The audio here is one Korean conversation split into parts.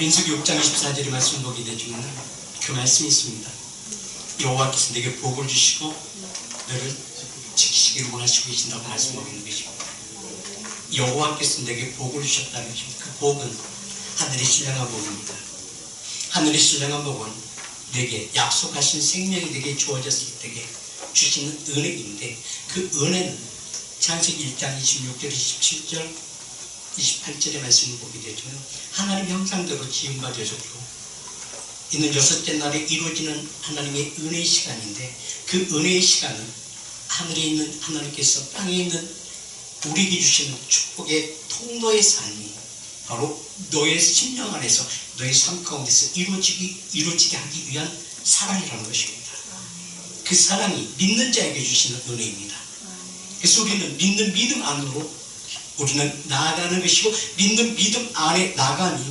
민수기 6장 24절의 말씀을 보게 되지만 그 말씀이 있습니다. 여호와께서 내게 복을 주시고 너를 지키시기를 원하시고 계신다고 말씀하고 있는 것입니다. 여호와께서 내게 복을 주셨다는 것입니다. 그 복은 하늘의 신령한 복입니다. 하늘의 신령한 복은 내게 약속하신 생명이 내게 주어졌을 때에 주시는 은혜인데, 그 은혜는 창세기 1장 26절 27절 28절의 말씀을 보게 되지만 하나님의 형상대로 지음받으셨고 있는 6째 날에 이루어지는 하나님의 은혜의 시간인데, 그 은혜의 시간은 하늘에 있는 하나님께서 땅에 있는 우리에게 주시는 축복의 통로의 삶이 바로 너의 심령 안에서, 너의 삶 가운데서 이루어지게 하기 위한 사랑이라는 것입니다. 그 사랑이 믿는 자에게 주시는 은혜입니다. 그래서 우리는 믿는 믿음 안으로 우리는 나아가는 것이고, 믿는 믿음 안에 나가니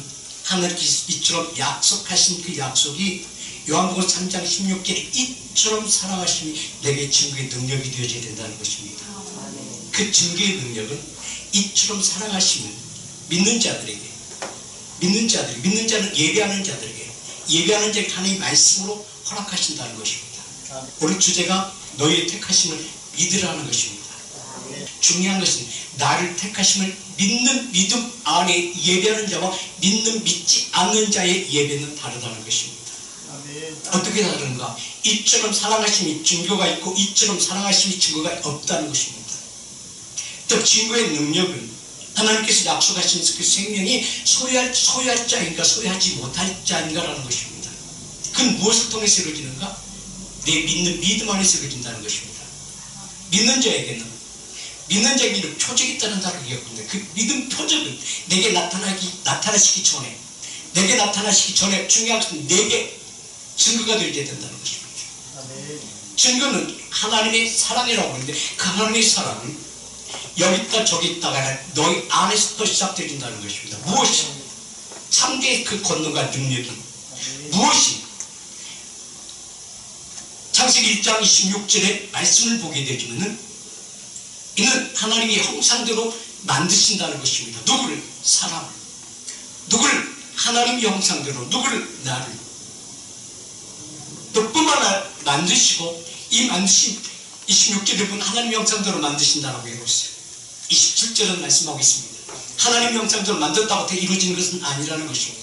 하나님께서 이처럼 약속하신 그 약속이 요한복음 3장 16절에 이처럼 사랑하심이 내게 증거의 능력이 되어져야 된다는 것입니다. 그 증거의 능력은 이처럼 사랑하심은 믿는 자들에게, 믿는 자는 예배하는 자들에게 하나님의 말씀으로 허락하신다는 것입니다. 오늘 주제가 너희의 택하심을 믿으라는 것입니다. 중요한 것은 나를 택하심을 믿는 믿음 안에 예배하는 자와 믿지 않는 자의 예배는 다르다는 것입니다. 어떻게 다른가? 이처럼 사랑하심이 증거가 있고 이처럼 사랑하심이 증거가 없다는 것입니다. 또 증거의 능력은 하나님께서 약속하신 그 생명이 소유할 자인가 소유하지 못할 자인가라는 것입니다. 그건 무엇을 통해서 이루어지는가? 내 믿는 믿음 안에서 이루어진다는 것입니다. 믿는 자에게는 표적이 있다는 단어가 있거든요. 그 믿음 표적은 내게 나타나시기 전에 중요한 것은 내게 증거가 되어야 된다는 것입니다. 증거는 하나님의 사랑이라고 하는데, 그 하나님의 사랑은 여기 있다 저기 있다가 아니라 너희 안에서부터 시작되어진다는 것입니다. 무엇이? 참되의 그 권능과 능력이 무엇이? 창세기 1장 26절의 말씀을 보게 되지만은 이는 하나님의 형상대로 만드신다는 것입니다. 누구를? 사람을. 누구를? 하나님의 형상대로. 누구를? 나를. 너뿐만 아니라 만드시고, 이 만드신 26절에 보면 하나님의 형상대로 만드신다라고 이루고 있어요. 27절은 말씀하고 있습니다. 하나님의 형상대로 만들었다고 이루어지는 것은 아니라는 것입니다.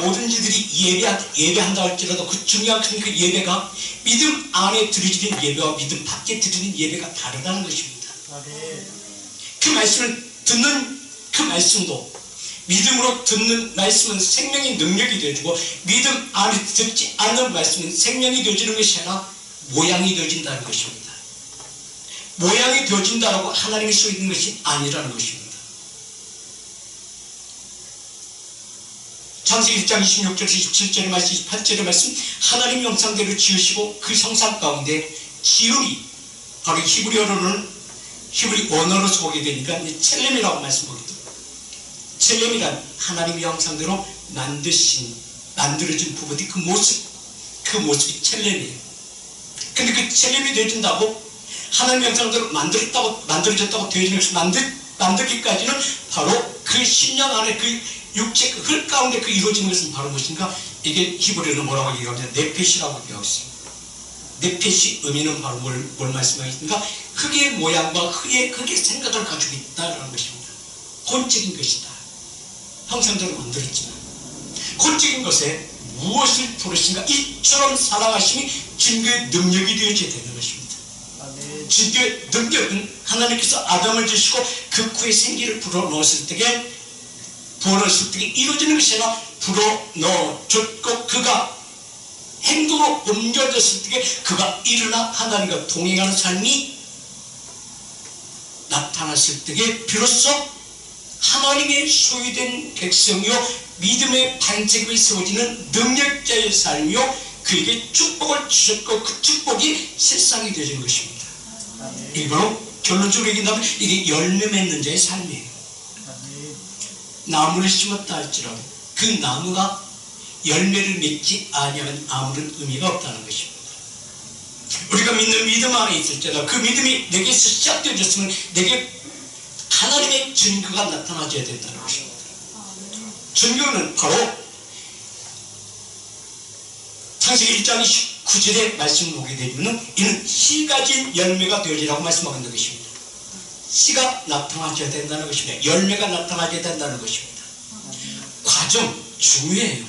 모든 이들이 예배한다 할지라도 그 중요한 그 예배가 믿음 안에 드려지는 예배와 믿음 밖에 드리는 예배가 다르다는 것입니다. 그 말씀을 듣는 그 말씀도, 믿음으로 듣는 말씀은 생명의 능력이 되어지고, 믿음 안에 듣지 않는 말씀은 생명이 되어지는 것이 아니라 모양이 되어진다는 것입니다. 모양이 되어진다라고 하나님이 써 있는 것이 아니라는 것입니다. 창세기 1장 26절 27절의 말씀 28절의 말씀, 하나님 형상대로 지으시고 그 형상 가운데 지음이 바로 히브리어로는 히브리 원어로서 보게 되니까 첼렘이라고 말씀하거든요. 첼렘이란 하나님의 형상대로 만들어진 부분이 그 모습이 첼렘이에요. 근데 그 첼렘이 되어진다고 하나님의 형상대로 만들어졌다고 되어지는 것을 만들기까지는 바로 그 심령 안에 그 육체 그 흙 가운데 그 이루어지는 것은 바로 무엇인가? 이게 히브리어는 뭐라고 얘기하면 네펫이라고 얘기하고 있습니다. 네펫이 의미는 바로 뭘 말씀하십니까? 흙의 모양과 흙의 생각을 가지고 있다라는 것입니다. 혼적인 것이다. 형상대로 만들었지만 혼적인 것에 무엇을 부르신가? 이처럼 사랑하심이 증거의 능력이 되어져야 되는 것입니다. 증거의 능력은 하나님께서 아담을 주시고 그 후에 생기를 불어넣었을 때에 이루어지는 것이 아니라 불어넣어줬고 그가 행동으로 옮겨졌을 때 그가 일어나 하나님과 동행하는 삶이 나타났을 때에 비로소 하나님의 소유된 백성이요 믿음의 반석이 세워지는 능력자의 삶이요 그에게 축복을 주셨고 그 축복이 실상이 되어지는 것입니다. 이거로 결론적으로 얘기한다면 이게 열매 맺는 자의 삶이에요. 나무를 심었다 할지라도 그 나무가 열매를 맺지 아니하면 아무런 의미가 없다는 것입니다. 우리가 믿는 믿음 안에 있을 때나 그 믿음이 내게서 시작되어졌으면 내게 하나님의 증거가 나타나줘야 된다는 것입니다. 증거는 바로 창세기 1장 29절의 말씀을 보게 되면 이는 씨 가진 열매가 되어지라고 말씀하고 있는 것입니다. 씨가 나타나줘야 된다는 것입니다. 열매가 나타나줘야 된다는 것입니다. 과정 중요해요.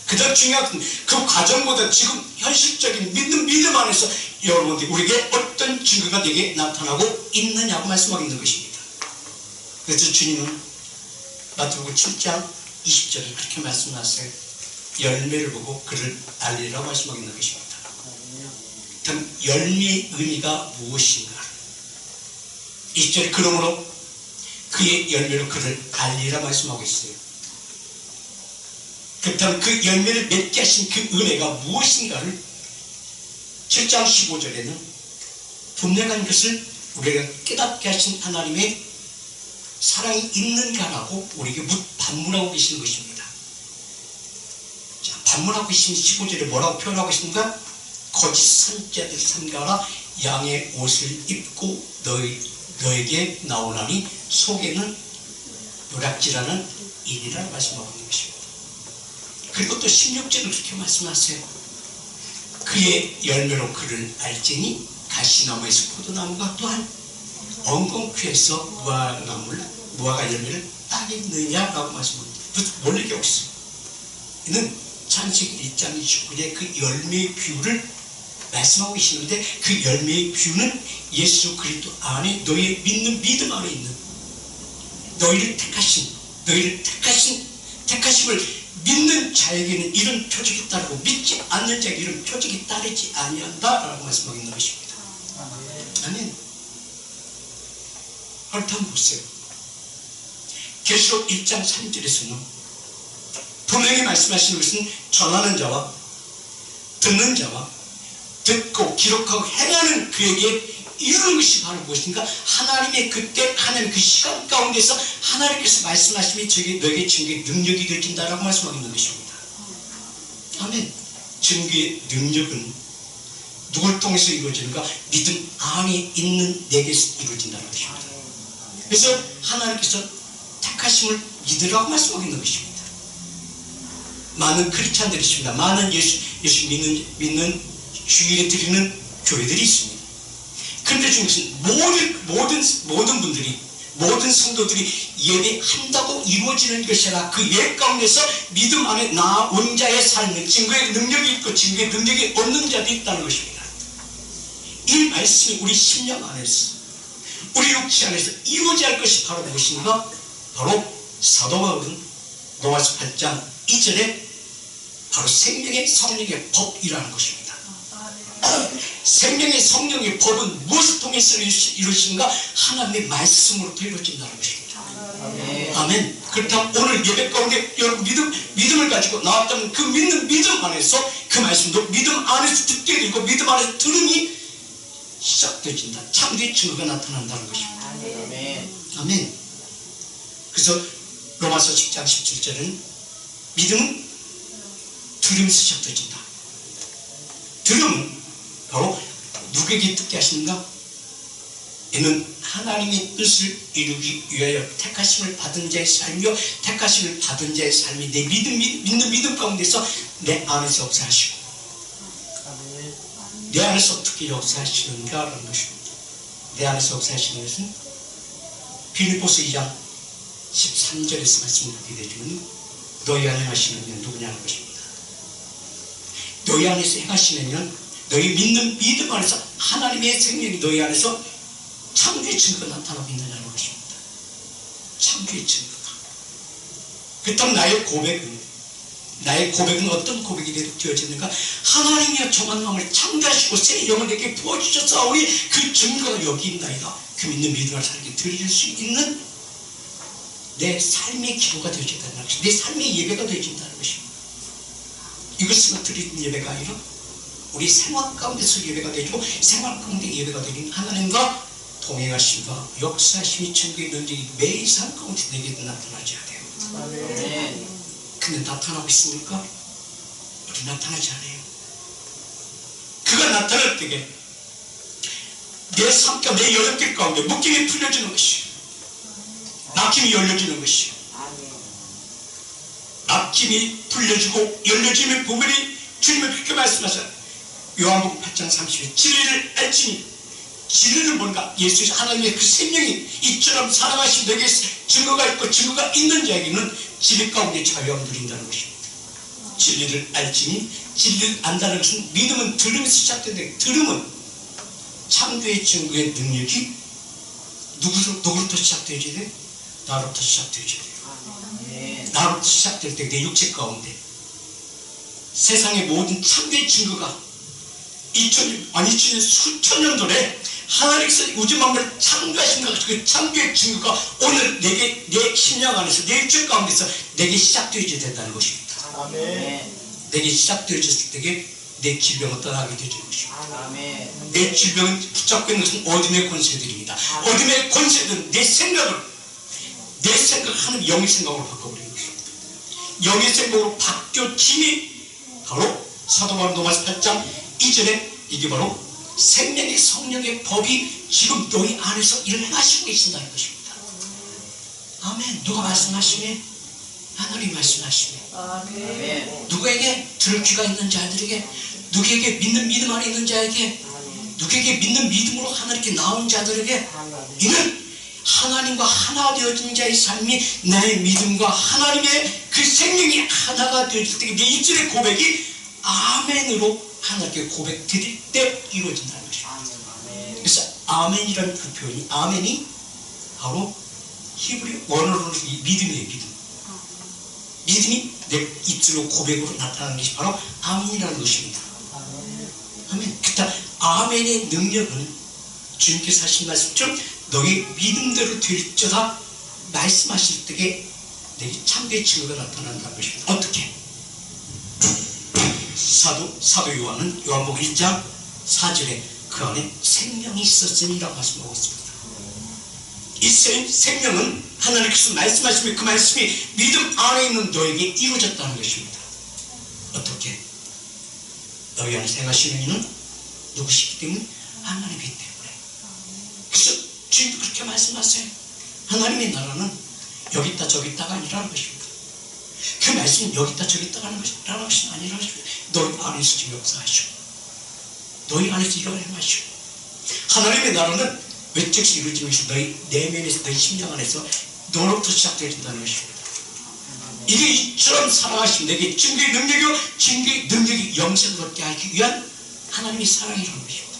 그저 중요한 그 과정보다 지금 현실적인 믿음 안에서 여러분들이 우리에게 어떤 증거가 되게 나타나고 있느냐고 말씀하고 있는 것입니다. 그래서 주님은 마태복음 7장 20절에 그렇게 말씀하세요. 열매를 보고 그를 알리라고 말씀하고 있는 것입니다. 그럼 열매의 의미가 무엇인가? 20절에 그러므로 그의 열매로 그를 알리라 말씀하고 있어요. 그렇다면 그 열매를 맺게 하신 그 은혜가 무엇인가를 7장 15절에는 분명한 것을 우리가 깨닫게 하신 하나님의 사랑이 있는가라고 우리에게 반문하고 계시는 것입니다. 자, 반문하고 계신 15절에 뭐라고 표현하고 있습니까? 거짓 선지자들 삼가라 양의 옷을 입고 너에게 나오나니 속에는 노략질하는 일이라 말씀하고 있는 것입니다. 그리고 또 16절은 그렇게 말씀하세요. 그의 열매로 그를 알지니 가시나무에서 포도나무가 또한 엉겅퀴에서 무화과 열매를 따겠느냐라고 말씀합니다. 뭘 얘기하고 있어요? 이는 창세기 1장 29절의 그 열매의 비유를 말씀하고 계시는데 그 열매의 비유는 예수 그리스도 안에 너의 믿는 믿음 안에 있는 너희를 택하심을 믿는 자에게는 이런 표적이 따르고 믿지 않는 자에게 이런 표적이 따르지 아니한다라고 말씀하고 있는 것입니다. 아멘. 한번 보세요. 계시록 1장 3절에서는 분명히 말씀하시는 것은 전하는 자와 듣는 자와 듣고 기록하고 행하는 그에게 이루는 것이 바로 무엇인가? 하나님의 그때 하나님 그 시간 가운데서 하나님께서 말씀하시면 너에게 증거의 능력이 되어진다라고 말씀하고 있는 것입니다. 아멘. 증거의 능력은 누굴 통해서 이루어지는가? 믿음 안에 있는 내게서 이루어진다는 것입니다. 그래서 하나님께서 택하심을 믿으라고 말씀하고 있는 것입니다. 많은 크리스찬들이 있습니다. 많은 예수 믿는 주일에 드리는 교회들이 있습니다. 그런데 중에서는 모든 분들이 모든 성도들이 예배한다고 이루어지는 것이 아니라 그 예배 가운데서 믿음 안에 나온 자의 삶은 증거의 능력이 있고 증거의 능력이 없는 자도 있다는 것입니다. 이 말씀이 우리 심령 안에서 우리 육체 안에서 이루어져야 할 것이 바로 무엇인가? 바로 사도 바울은 로마서 8장 2절에 바로 생명의 성령의 법이라는 것입니다. 생명의 성령의 법은 무엇을 통해서 이루어지는가? 하나님의 말씀으로부터 이루어진다는 것입니다. 아멘. 그렇다면 오늘 예배 가운데 여러분 믿음을 가지고 나왔다면 그 믿는 믿음 안에서 그 말씀도 믿음 안에서 듣게 되고 믿음 안에서 들음이 시작되어진다. 참된 증거가 나타난다는 것입니다. 아멘. 그래서 로마서 10장 17절은 믿음은 들음에서 시작되어진다. 들음은 바로 누구에게 듣게 하시는가? 이는 하나님의 뜻을 이루기 위하여 택하심을 받은 자의 삶이요 택하심을 받은 자의 삶이 내 믿는 믿음 가운데서 내 안에서 역사하시고 내 안에서 어떻게 역사하시는가라는 것입니다. 내 안에서 역사하시는 것은 빌립보서 2장 13절에서 말씀을 보게 되지만 너희 안에 하시는 건 누구냐는 것입니다. 너희 안에서 행하시면 너희 믿는 믿음 안에서 하나님의 생명이 너희 안에서 창조의 증거가 나타나고 있느냐는 것입니다. 창조의 증거가. 그렇다면 나의 고백은 어떤 고백이 되어지는가? 하나님이여 정한 마음을 창조하시고 새 영을 내게 부어주셨사오니 그 증거가 여기 있나이다. 그 믿는 믿음을 살게 드릴 수 있는 내 삶의 기도가 되어진다는 것입니다. 내 삶의 예배가 되어진다는 것입니다. 이것은 드리는 예배가 아니라 우리 생활 가운데서 예배가 되고 생활 가운데 예배가 되는 하나님과 동행하심과 역사하심이 증거의 능력이 매일 삶 가운데 내게 나타나지 않아요. 근데 나타나고 있습니까? 우리 나타나지 않아요. 그가 나타날 때에 내 삶과 내 여정길 가운데 묶임이 풀려지는 것이요 막힘이 열려지는 것이요 막힘이 풀려지고 열려짐의 부분이 주님은 그렇게 말씀하셨어요. 요한복음 8장 30절 진리를 알지니 진리는 뭔가? 예수 하나님의 그 생명이 이처럼 살아가신 너에게 증거가 있고 증거가 있는 자에게는 진리 가운데 자유함을 누린다는 것입니다. 진리를 알지니 진리를 안다는 것은 믿음은 들음에서 시작된다. 들음은 창조의 증거의 능력이 누구로부터 시작되어야 돼? 나로부터 시작되어야 돼. 나로부터 시작될 때 내 육체 가운데 세상의 모든 창조의 증거가 2000년 수천 년 전에 하나님께서 우주 만물을 창조하신 그 창조의 증거가 오늘 내 심령 안에서 내 육체 가운데서 내게 시작되어야 된다는 것입니다. 아멘. 내게 시작되어졌을 때에 내 질병은 떠나게 되는 것입니다. 아멘. 내 질병은 붙잡고 있는 것은 어둠의 권세들입니다. 아멘. 어둠의 권세들은 내 생각을 하는 영의 생각으로 바꿔버리는 것입니다. 영의 생각으로 바뀌어짐이 바로 사도 바울 로마서 8장 이전에 이게 바로 생명의 성령의 법이 지금 너희 안에서 일을 행하시고 계신다는 것입니다. 아멘. 누가 말씀하시네? 하나님 말씀하시네. 아멘. 누구에게 들을 귀가 있는 자들에게, 누구에게 믿는 믿음 안에 있는 자에게, 누구에게 믿는 믿음으로 하나님께 나온 자들에게 이는 하나님과 하나 되어진 자의 삶이 나의 믿음과 하나님의 그 생명이 하나가 되어질 때 내 입술의 고백이 아멘으로 하나님께 고백 드릴 때 이루어진다는 것입니다. 그래서 아멘이라는 그 표현이, 아멘이 바로 히브리 원어로는 믿음이에요. 믿음이 내 입술로 고백으로 나타나는 것이 바로 아멘이라는 것입니다. 아멘. 그렇다 아멘의 능력은 주님께서 하신 말씀처럼 너희 믿음대로 될지어다 말씀하실 때에 내게 참된 증거가 나타난다는 것입니다. 어떻게? 사도 요한은 요한복음 1장 4절에 그 안에 생명이 있었으니라고 말씀하고 있습니다. 이 생명은 하나님께서 말씀하시면 그 말씀이 믿음 안에 있는 너에게 이루어졌다는 것입니다. 어떻게? 너희 안에 생하시는 이는 누구시기 때문에? 하나님이기 때문에. 그래서 주님도 그렇게 말씀하세요. 하나님의 나라는 여기 있다 저기 있다가 아니라는 것입니다. 그 말씀은 여기 있다 저기 있다가 라는 것이 아니라는 것입니다. 너희 안에서 지금 역사하시고 너희 안에서 일을 행하시고 하나님의 나라는 외적으로 이루어지는 것이 너희 내면에서 너희 심령 안에서 너로부터 시작되어진다는 것입니다. 이게 이처럼 살아가시면 내게 증거의 능력이요 증거의 능력이 영생을 얻게 하기 위한 하나님의 사랑이라는 것입니다.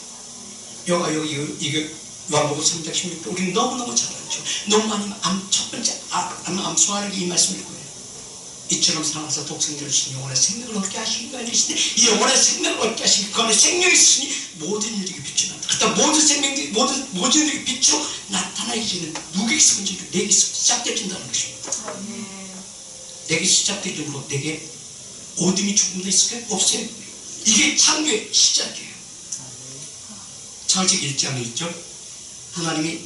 이게 요한복음 3장 16절 우리는 너무너무 잘 알죠. 너무 많이 첫 번째 암송하는 게 이 말씀일 거예요. 이처럼 살아서 독생자를 주신 영원의 생명을 얻게 하시기 위하여 계시는데 이 영원의 생명을 얻게 하시기 그 안에 생명이 있으니 모든 일들이 빛이 난다. 그렇다 모든 생명들이 모든 일들이 빛으로 나타나기 전에 누구에게서 먼저 내게서 시작되어진다는 것입니다. 내게 시작되므로 내게 어둠이 조금 더 있을까요? 없어요. 이게 창조의 시작이에요. 창세기 1장에 있죠. 하나님이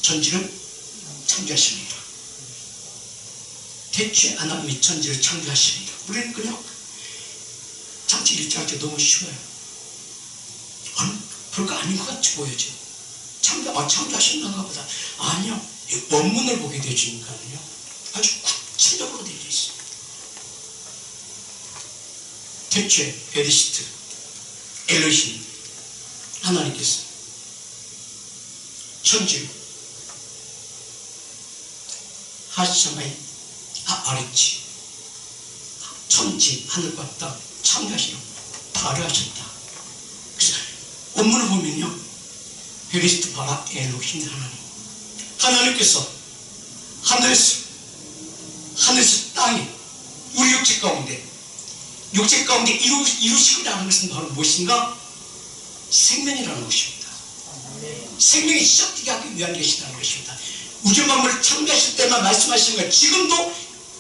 천지를 창조하십니다. 대체 하나님이 천지를 창조하십니다. 우리는 그냥 창세기 1장 너무 쉬워요. 별거 아닌 것 같이 보여져. 창조하셨는가 보다. 아니요. 원문을 보게 되시니까요. 아주 구체적으로 되어 있어요. 대체 베르시트 엘로힘 하나님께서 천지를 하시마이 아르치 천지 하늘과 땅 창조하시고 발효하셨다. 그래서 원문을 보면요 베르시트 바라 엘로힘 하나님께서 하늘에서 땅에 우리 육체 가운데 이루시고자 하는 것은 바로 무엇인가? 생명이라는 것입니다. 생명이 시작되게 하기 위한 것이라는 것입니다. 우주 만물을 창조하실 때만 말씀하시는 거예요. 지금도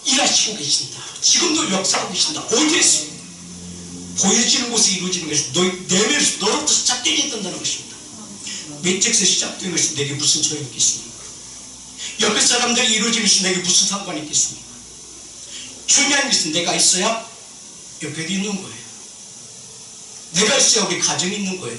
일하시고 계신다. 지금도 역사하고 계신다. 어디에서? 보여지는 곳에 이루어지는 것이 너희 내면에서 너로부터 시작되게 된다는 것입니다. 외적에서 시작된 것이 내게 무슨 소용이 있겠습니까? 옆에 사람들이 이루어지는 것이 내게 무슨 상관이 있겠습니까? 중요한 것은 내가 있어야 옆에도 있는 거예요. 내가 있어야 우리 가정이 있는 거예요.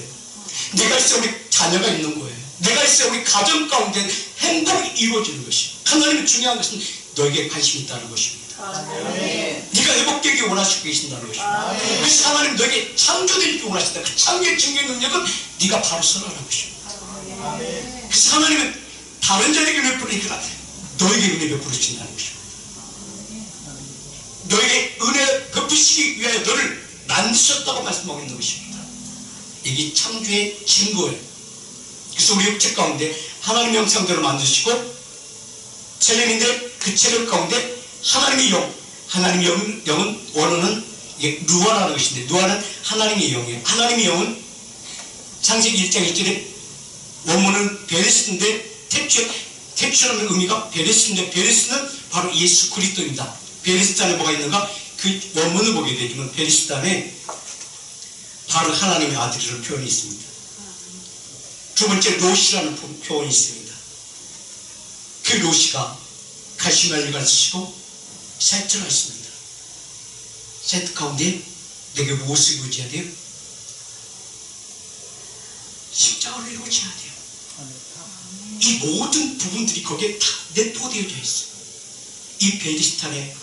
내가 있어야 우리 자녀가 있는 거예요. 내가 있어야 우리 가정 가운데 행복이 이루어지는 것이. 하나님의 중요한 것은 너에게 관심이 있다는 것입니다. 네가 회복되기 원하시고 계신다는 것입니다. 그래서 하나님 너에게 창조되기 원하신다. 그 창조의 증거의 능력은 네가 바로 서라는 것입니다. 그래서 하나님은 다른 자에게 베풀으니까 너에게 은혜 베풀으신다는 것입니다. 너에게 은혜 베푸시기 위하여 너를 만드셨다고 말씀하고 있는 것입니다. 이게 창조의 증거예요. 그래서 우리 육체 가운데 하나님의 형상대로 만드시고 체력인데 그 체력 가운데 하나님의 영, 하나님의 영은 원어는 루아라는 것인데 루아는 하나님의 영이에요. 하나님의 영은 창세기 1장 1절에 원문은 베레스인데 태초라는 의미가 베레스인데 베레스는 바로 예수 그리스도입니다. 베레스 안에 뭐가 있는가? 그 원문을 보게 되면 베레스 안에 바로 하나님의 아들이라는 표현이 있습니다. 두 번째 로시라는 표현이 있습니다. 그 로시가 가시말리가 쓰시고 세트가 있습니다. 세트 가운데 내게 무엇을 이루어져야 돼요? 십자가를 이루어져야 돼요. 이 모든 부분들이 거기에 다 내포되어져 있어요. 이 베리스탄의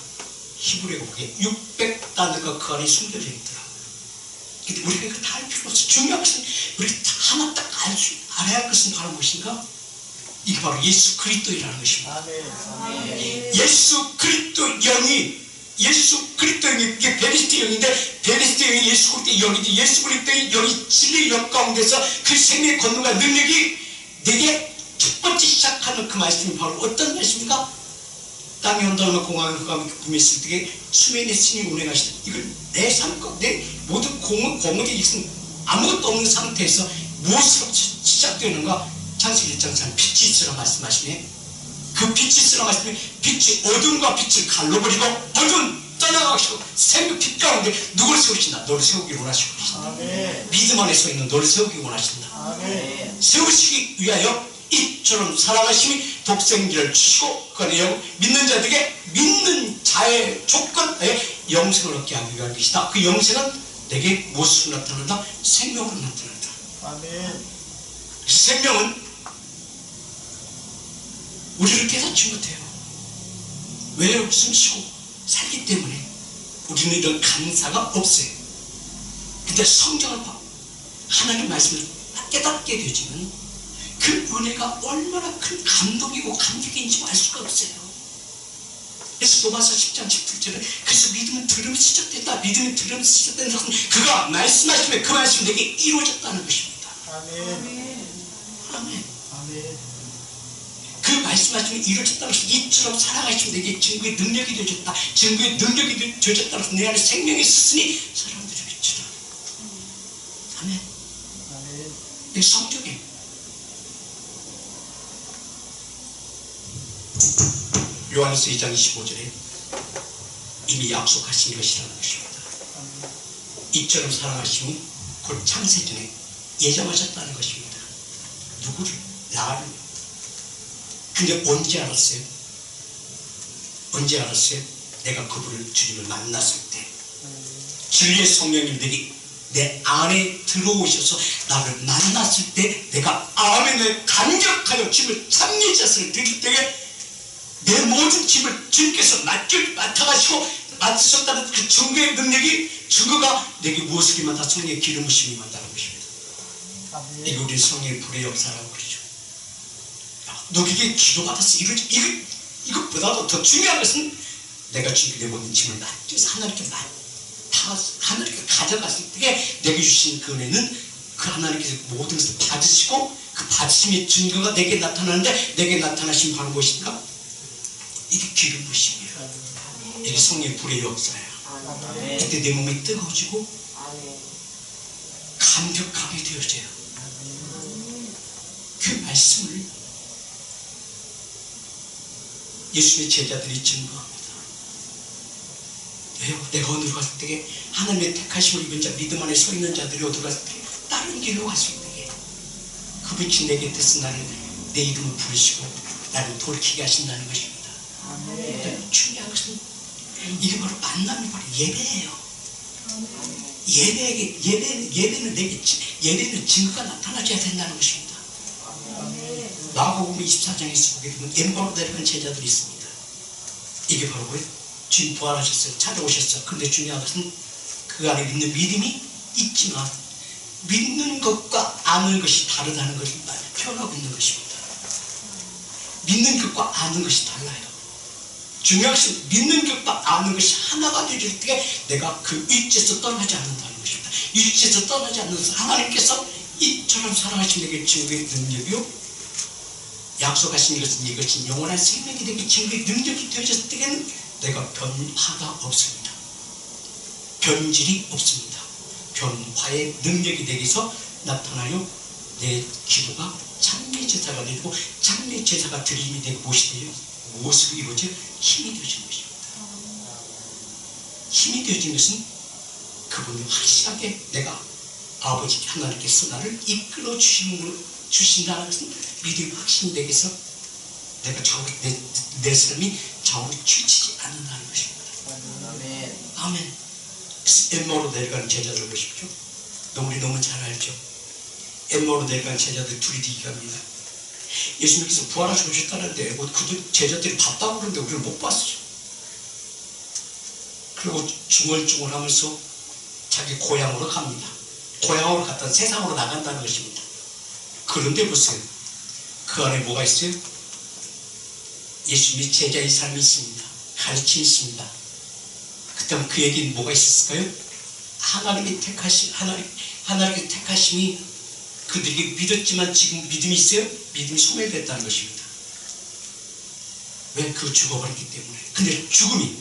히브리어가 보기에 600단어가 그 안에 숨겨져 있더라고요. 근데 우리가 이거 다 알 필요 없어요. 중요한 것은 우리가 하나 딱 알아야 할 것은 바로 무엇인가? 이게 바로 예수 그리스도이라는 것입니다. 예수 그리스도 영이 이게 베리스트 영인데 베리스트 영이 예수 그리스도의 영이지. 예수 그리스도의 영이 진리의 영 가운데서 그 생명의 권능과 능력이 내게 첫 번째 시작하는 그 말씀이 바로 어떤 말씀입니까? 땅에 온다면 공항에 가면 기쁨이 있을 때에 수면의 스님이 운행하시다. 이걸 내 삶과 내 모든 공허의 있음 아무것도 없는 상태에서 무엇으로 시작되는가? 창세기 1장 3 빛이 있으라 말씀하시네. 그 빛이 있으라 말씀이 빛이 어둠과 빛을 갈라버리고 어둠 떠나가시고 생명 빛 가운데 누구를 세우신다? 너를 세우기 원하시고 계신다. 믿음 안에 서 있는 너를 세우기 원하신다. 세우시기 위하여 이처럼 사랑하심이 독생기를 주시고 그 안에 믿는 자들에게 믿는 자의 조건에 영생을 얻게 하기 위한 것이다. 그 영생은 내게 무엇으로 나타난다? 생명으로 나타난다. 아멘. 생명은 우리를 깨닫지 못해요. 왜요? 숨쉬고 살기 때문에 우리는 이런 감사가 없어요. 근데 성경을 봐. 하나님 말씀을 깨닫게 되지만 그 은혜가 얼마나 큰 감동이고 감격인지 알 수가 없어요. 그래서 로마서 10장 17절에 그래서 믿음은 들으면서 시작됐다. 믿음이 들으면서 시작된다. 그가 말씀하시면 그 말씀이 내게 이루어졌다는 것입니다. 아멘. 아멘. 아멘. 그 말씀하시면 이루어졌다는 것은 이처럼 살아가시면 내게 증거의 능력이 되어졌다. 증거의 능력이 되어졌다는 것은 내 안에 생명이 있으니 사람들이 비추다. 아멘. 아멘. 내 성경에 요한일서 2장 25절에 이미 약속하신 것이라는 것입니다. 이처럼 사랑하심이 곧 창세전에 예정하셨다는 것입니다. 누구를? 나를. 근데 언제 알았어요? 언제 알았어요? 내가 그분을 주님을 만났을 때 진리의 성령님 내게 내 안에 들어오셔서 나를 만났을 때 내가 아멘을 감격하여 주님을 참여자를 드릴 때에 내 모든 짐을 주님께서 맡아가시고 맡으셨다는 그 증거의 능력이 증거가 내게 무엇을 임한다? 성령의 기름 부심이 임한다는 것입니다. 이게 우리 성령의 불의 역사라고 그러죠. 너에게 기도받았어. 이것보다도 더 중요한 것은 내가 주님께 내 모든 짐을 맡겨서 하나님께 가져갔을 때 내게 주신 그 은혜는 그 하나님께서 모든 것을 받으시고 그 받으심의 증거가 내게 나타나는데 내게 나타나신 바로 무엇인가? 이게 기름 부심이에요. 이게 성령의 불의 역사예요. 그때 내 몸이 뜨거워지고 감격하게 되어져요. 그 말씀을 예수의 제자들이 증거합니다. 왜요? 내가 어디로 갔을 때 하나님의 택하심을 입은 자 믿음 안에 서 있는 자들이 어디로 갔을 때 다른 길로 갔을 때 그 빛이 내 곁에서 나를 내 이름을 부르시고 나를 돌이키게 하신다는 것입니다. 중요한 것은 이게 바로 만남이 바로 예배예요. 예배는 증거가 나타나줘야 된다는 것입니다. 마가복음 24장에서 보게 되면 엠바로 데려간 제자들이 있습니다. 이게 바로 뭐예요? 주님 부활하셨어요. 찾아오셨어요. 그런데 중요한 것은 그 안에 믿는 믿음이 있지만 믿는 것과 아는 것이 다르다는 것을 표현하고 있는 것입니다. 믿는 것과 아는 것이 달라요. 중요한 것은 믿는 것과 아는 것이 하나가 되질 때 내가 그 위치에서 떠나지 않는다는 것입니다. 위치에서 떠나지 않는 하나님께서 이처럼 사랑하신 내게 증거의 능력이요 약속하신 이것은 영원한 생명이 되게 증거의 능력이 되어졌을 때에는 내가 변화가 없습니다. 변질이 없습니다. 변화의 능력이 내게서 나타나요. 내 기도가 장례 제사가 되고 장례 제사가 드림이 되고 무엇이 되요? 무엇으로 이루어져? 힘이 되어지는 것입니다. 힘이 되어진 것은 그분이 확실하게 내가 아버지 하나님께서 나를 이끌어 주신다는 것은 믿음이 확신이 되게서 내가 내 삶이 좌우로 치우치지 않는다는 것입니다. 아멘. 아멘. 그래서 엠마오로 내려가는 제자들 보십시오. 우리 너무 잘 알죠. 엠마오로 내려가는 제자들 둘이 뒤갑니다. 예수님께서 부활하시고 오셨다는데 그 제자들이 봤다고 그러는데 우리를 못 봤어요. 그리고 중얼중얼하면서 자기 고향으로 갑니다. 고향으로 갔다 세상으로 나간다는 것입니다. 그런데 보세요. 그 안에 뭐가 있어요? 예수님이 제자의 삶이 있습니다. 가르침이 있습니다. 그다음 그에게는 뭐가 있었을까요? 하나님의 택하심이 그들에게 믿었지만 지금 믿음이 있어요? 믿음이 소멸됐다는 것입니다. 왜? 그 죽어버렸기 때문에. 근데 죽음이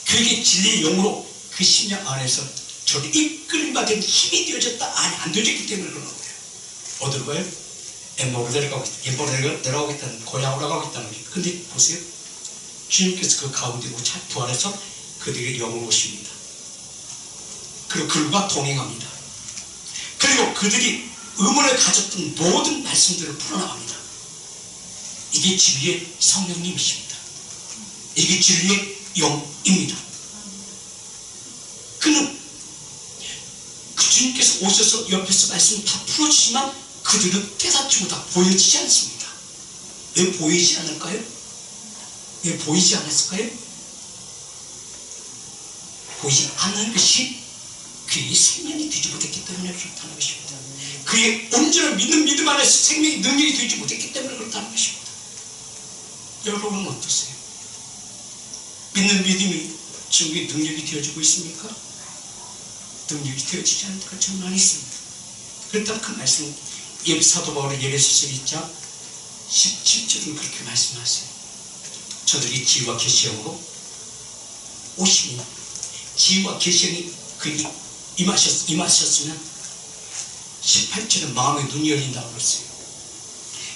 그에게 진리의 영으로 그 심령 안에서 저를 이끌림 받은 힘이 되어졌다. 아니 안 되어졌기 때문에 그런 거예요. 어디로 가요? 엠마오로 내려가고 있다는 고향으로 가고 있다는 거예요. 근데 보세요. 주님께서 그 가운데 부활해서 그들에게 영으로 오십니다. 그리고 그들과 동행합니다. 그리고 그들이 의문을 가졌던 모든 말씀들을 풀어나갑니다. 이게 진리의 성령님이십니다. 이게 진리의 영입니다. 그는 그 주님께서 오셔서 옆에서 말씀을 다 풀어주시지만 그들은 깨닫지 못하고 보여지지 않습니다. 왜 보이지 않을까요? 왜 보이지 않았을까요? 보이지 않는 것이 그의 생명이 되지 못했기 때문에 그렇다는 것입니다. 그의 온전한 믿음 안에서 생명의 능력이 되지 못했기 때문에 그렇다는 것입니다. 여러분은 어떠세요? 믿는 믿음이 지금의 능력이 되어지고 있습니까? 능력이 되어지지 않는 데가 참 많이 있습니다. 그렇다면 그 말씀 사도 바울의 예배소서 1장 17절은 그렇게 말씀하세요. 저들이 지혜와 계시형으로 오시니 지혜와 계시형이 그에게 임하셨으면 18절은 마음의 눈이 열린다고 그랬어요.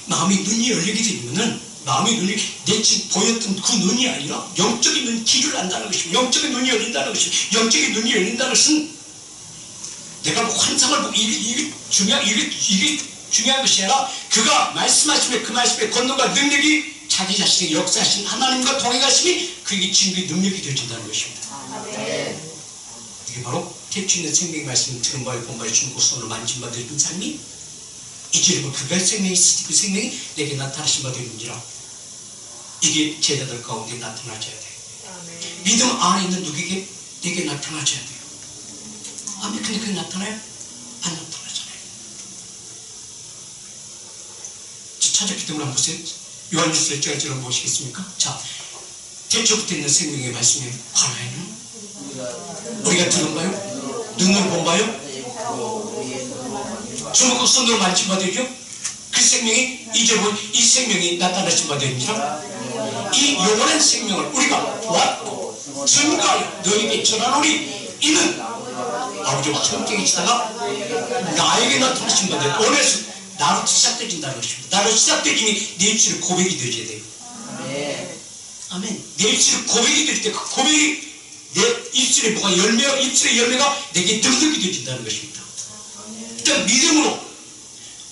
마음의 눈이 열리게 되면은 마음의 눈이 내 지금 보였던 그 눈이 아니라 영적인 눈 길을 안다는 것입니다. 영적인 눈이 열린다는 것입니다. 영적인 눈이 열린다는 것은 내가 뭐 환상을 보고 이게 중요한 것이 아니라 그가 말씀하시면 그 말씀의 권능과 능력이 자기 자신의 역사하신 하나님과 동행하심이 그에게 증거의 능력이 되어진다는 것입니다. 이게 바로 태초 있는 생명의 말씀을 들은 바에 본 바에 주는 손으로 만진 바 되는 삶이 이제는 그가 생명이 있으니 그 생명이 내게 나타나신 바 되는지라. 이게 제자들 가운데 나타나줘야 돼요. 믿음 안에 있는 누구에게 내게 나타나줘야 돼요. 아멘. 근데 그게 나타나요? 안 나타나잖아요. 찾았기 때문에 한번 보세요. 요한일서 1장을 한번 보시겠습니까? 자, 태초부터 있는 생명의 말씀의 관하에는 우리가 들은 바요? 눈으로 본 바요? 주먹과 손으로 만진 바 되죠? 그 생명이 이제 이 생명이 나타나신 바 되니라. 이 영원한 생명을 우리가 왔고 증거하여 너에게 전하노니 이는 아버지와 함께 계시다가 나에게 나타나신 바 되니 오늘에서 나로 시작되진다는 것입니다. 나로 시작되지니 내 입술에 고백이 되어야 돼요. 아멘. 내 입술에 고백이 될 때 그 고백이 내 입술에 뭐가 입술의 열매가 내게 능력이 되어진다는 것입니다. 그러니까 믿음으로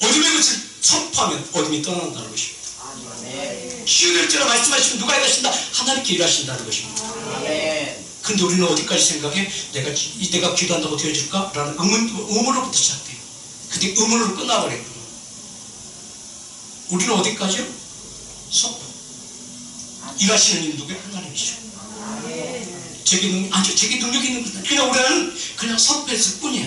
어둠의 것을 선포하면 어둠이 떠난다는 것입니다. 치유될지라 말씀하시면 누가 일하신다? 하나님께 일하신다는 것입니다. 근데 우리는 어디까지 생각해? 내가 기도한다고 되어질까? 라는 의문으로부터 시작돼요. 근데 의문으로 끝나버려요. 우리는 어디까지요? 선포. 일하시는 일 누구예요? 하나님이시죠. 저게 능력이 있는 거다. 그냥 우리는 그냥 선포했을 뿐이야.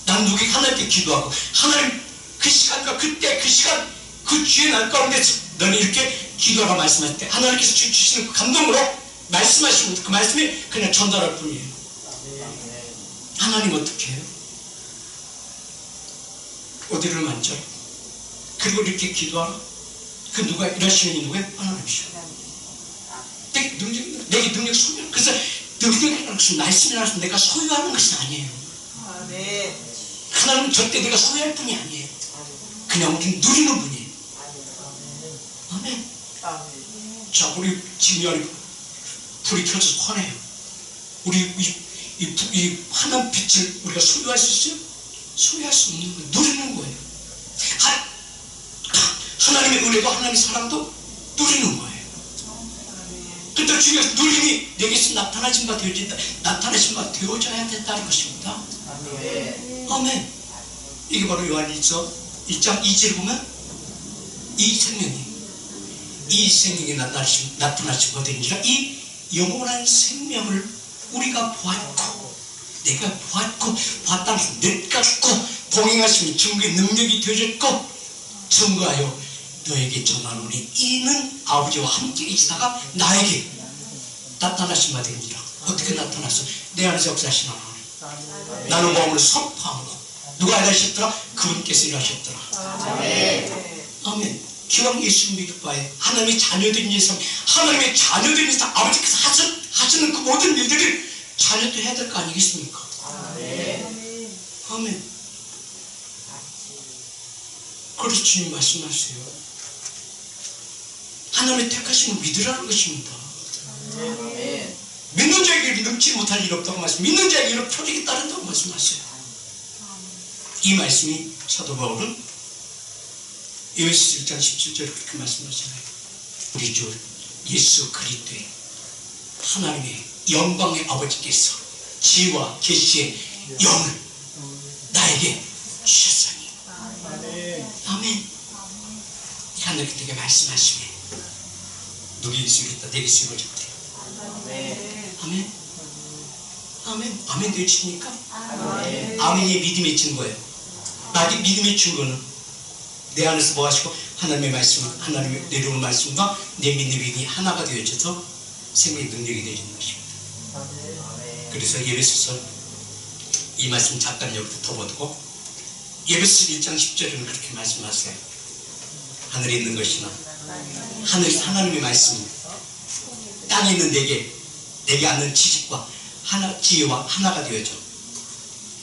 난 누구에게 하나님께 기도하고 하나님 그 시간과 그때 그 시간 그 주의 날 가운데 너는 이렇게 기도하라 말씀할 때 하나님께서 주시는 그 감동으로 말씀하시고 그 말씀이 그냥 전달할 뿐이에요. 하나님 어떻게 해요? 어디를 만져? 그리고 이렇게 기도하라? 그 누가 일하시는 이 누구예요? 하나님이시오. 내게 능력 소유. 그래서 능력이라는 것은 말씀이라는 것은 내가 소유하는 것이 아니에요. 하나님은 절대 내가 소유할 뿐이 아니에요. 그냥 우리는 누리는 분이에요. 아멘. 자, 우리 지금 여기 불이 켜져서 화내요. 우리 이 환한 빛을 우리가 소유할 수 있어요? 소유할 수 없는 거예요. 누리는 거예요. 하나님의 은혜도 하나님의 사랑도 누리는 거예요. 그때 중요해서 누림이 내게서 나타나신 바 되어져야 된다는 것입니다. 아멘. 이게 바로 요한일서 1장 2절에 보면 이 생명이 나타나신 바 되니라. 이 영원한 생명을 우리가 보았고 내가 봤다는 것은 내갖고 동행하시면 증거의 능력이 되어졌고 증거하여 너에게 전하노니 이는 아버지와 함께 계시다가 나에게 나타나신 바 되니라. 어떻게 나타났어? 내 안에서 역사하신 하나님. 나는 마음으로 선포하고 누가 일하셨더라? 그분께서 일하셨더라. 아멘. 기왕 예수 믿을 바에 하나님의 자녀들인 예상, 하나님의 자녀들인 예상, 아버지께서 하시는 그 모든 일들을 자녀도 해야 될 거 아니겠습니까? 아멘. 그래서 주님 말씀하세요. 하나님의 택하심을 믿으라는 것입니다. 믿는 자에게 능치 못할 일 없다고 말씀, 믿는 자에게 이런 표적이 따른다고 말씀하세요. 이 말씀이 사도 바울은 에베소서 1장 17절에 그렇게 말씀하잖아요. 우리 주 예수 그리스도의 하나님의 영광의 아버지께서 지혜와 계시의 영을 나에게 주셨으니. 아멘. 하나님께 내게 말씀하시면 누구에게 쓰겠다, 내게 쓰여졌다. 아멘. 아멘. 아멘 되십니까? 아멘이 믿음의 증거예요. 아직 믿음의 증거는 내 안에서 뭐 하시고 하나님의 말씀, 하나님의 내려오는 말씀과 내 믿음이 하나가 되어져서 생명의 능력이 되어지는 것입니다. 그래서 예배소서 이 말씀 잠깐 여기서 덮어두고 예배소서 1장 10절에는 그렇게 말씀하세요. 하늘에 있는 것이나 하나님의 말씀이 땅에 있는 내게 아는 지식과 지혜와 하나가 되어져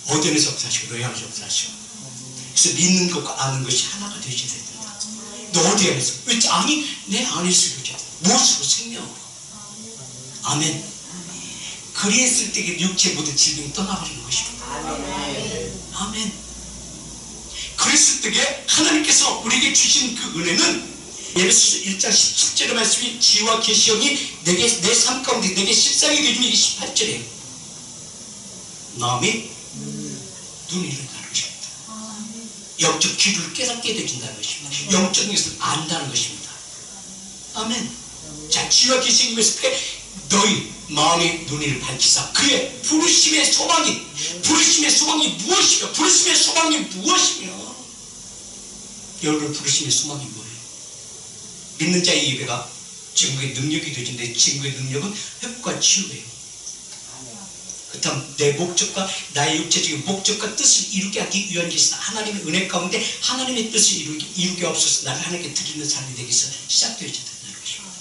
어디에서 역사하시고 너희 안에서 역사하시고. 그래서 믿는 것과 아는 것이 하나가 되어져야 된다. 너 어디 안에서? 왜? 아니 내 안에서 되어져야 된다. 무엇으로? 생명으로. 아멘. 그리했을 때 육체 모든 질병이 떠나버리는 것입니다. 아멘. 그랬을 때에 하나님께서 우리에게 주신 그 은혜는 예배소서 1장 17절의 말씀이 지혜와 계시형이 내 삶 가운데 내게 실상이 되는 게 18절이에요. 마음이 눈이 이른다는 것입니다. 영적 귀를 깨닫게 되진다는 것입니다. 영적인 것을 안다는 것입니다. 아멘. 자, 지혜와 계시형이 있을 때 너희 마음의 눈을 밝히사 그의 부르심의 소망이 무엇이며 부르심의 소망이 무엇이며 여러분 부르심의 소망이 뭐예요? 믿는 자의 예배가 증거의 능력이 되는데 증거의 능력은 회복과 치유예요. 그렇다면 내 목적과 나의 육체적인 목적과 뜻을 이루게 하기 위한 것이다. 하나님의 은혜 가운데 하나님의 뜻을 이루게 없어서 나를 하나님께 드리는 삶이 되기 위해서 시작되어야 된다는 것입니다.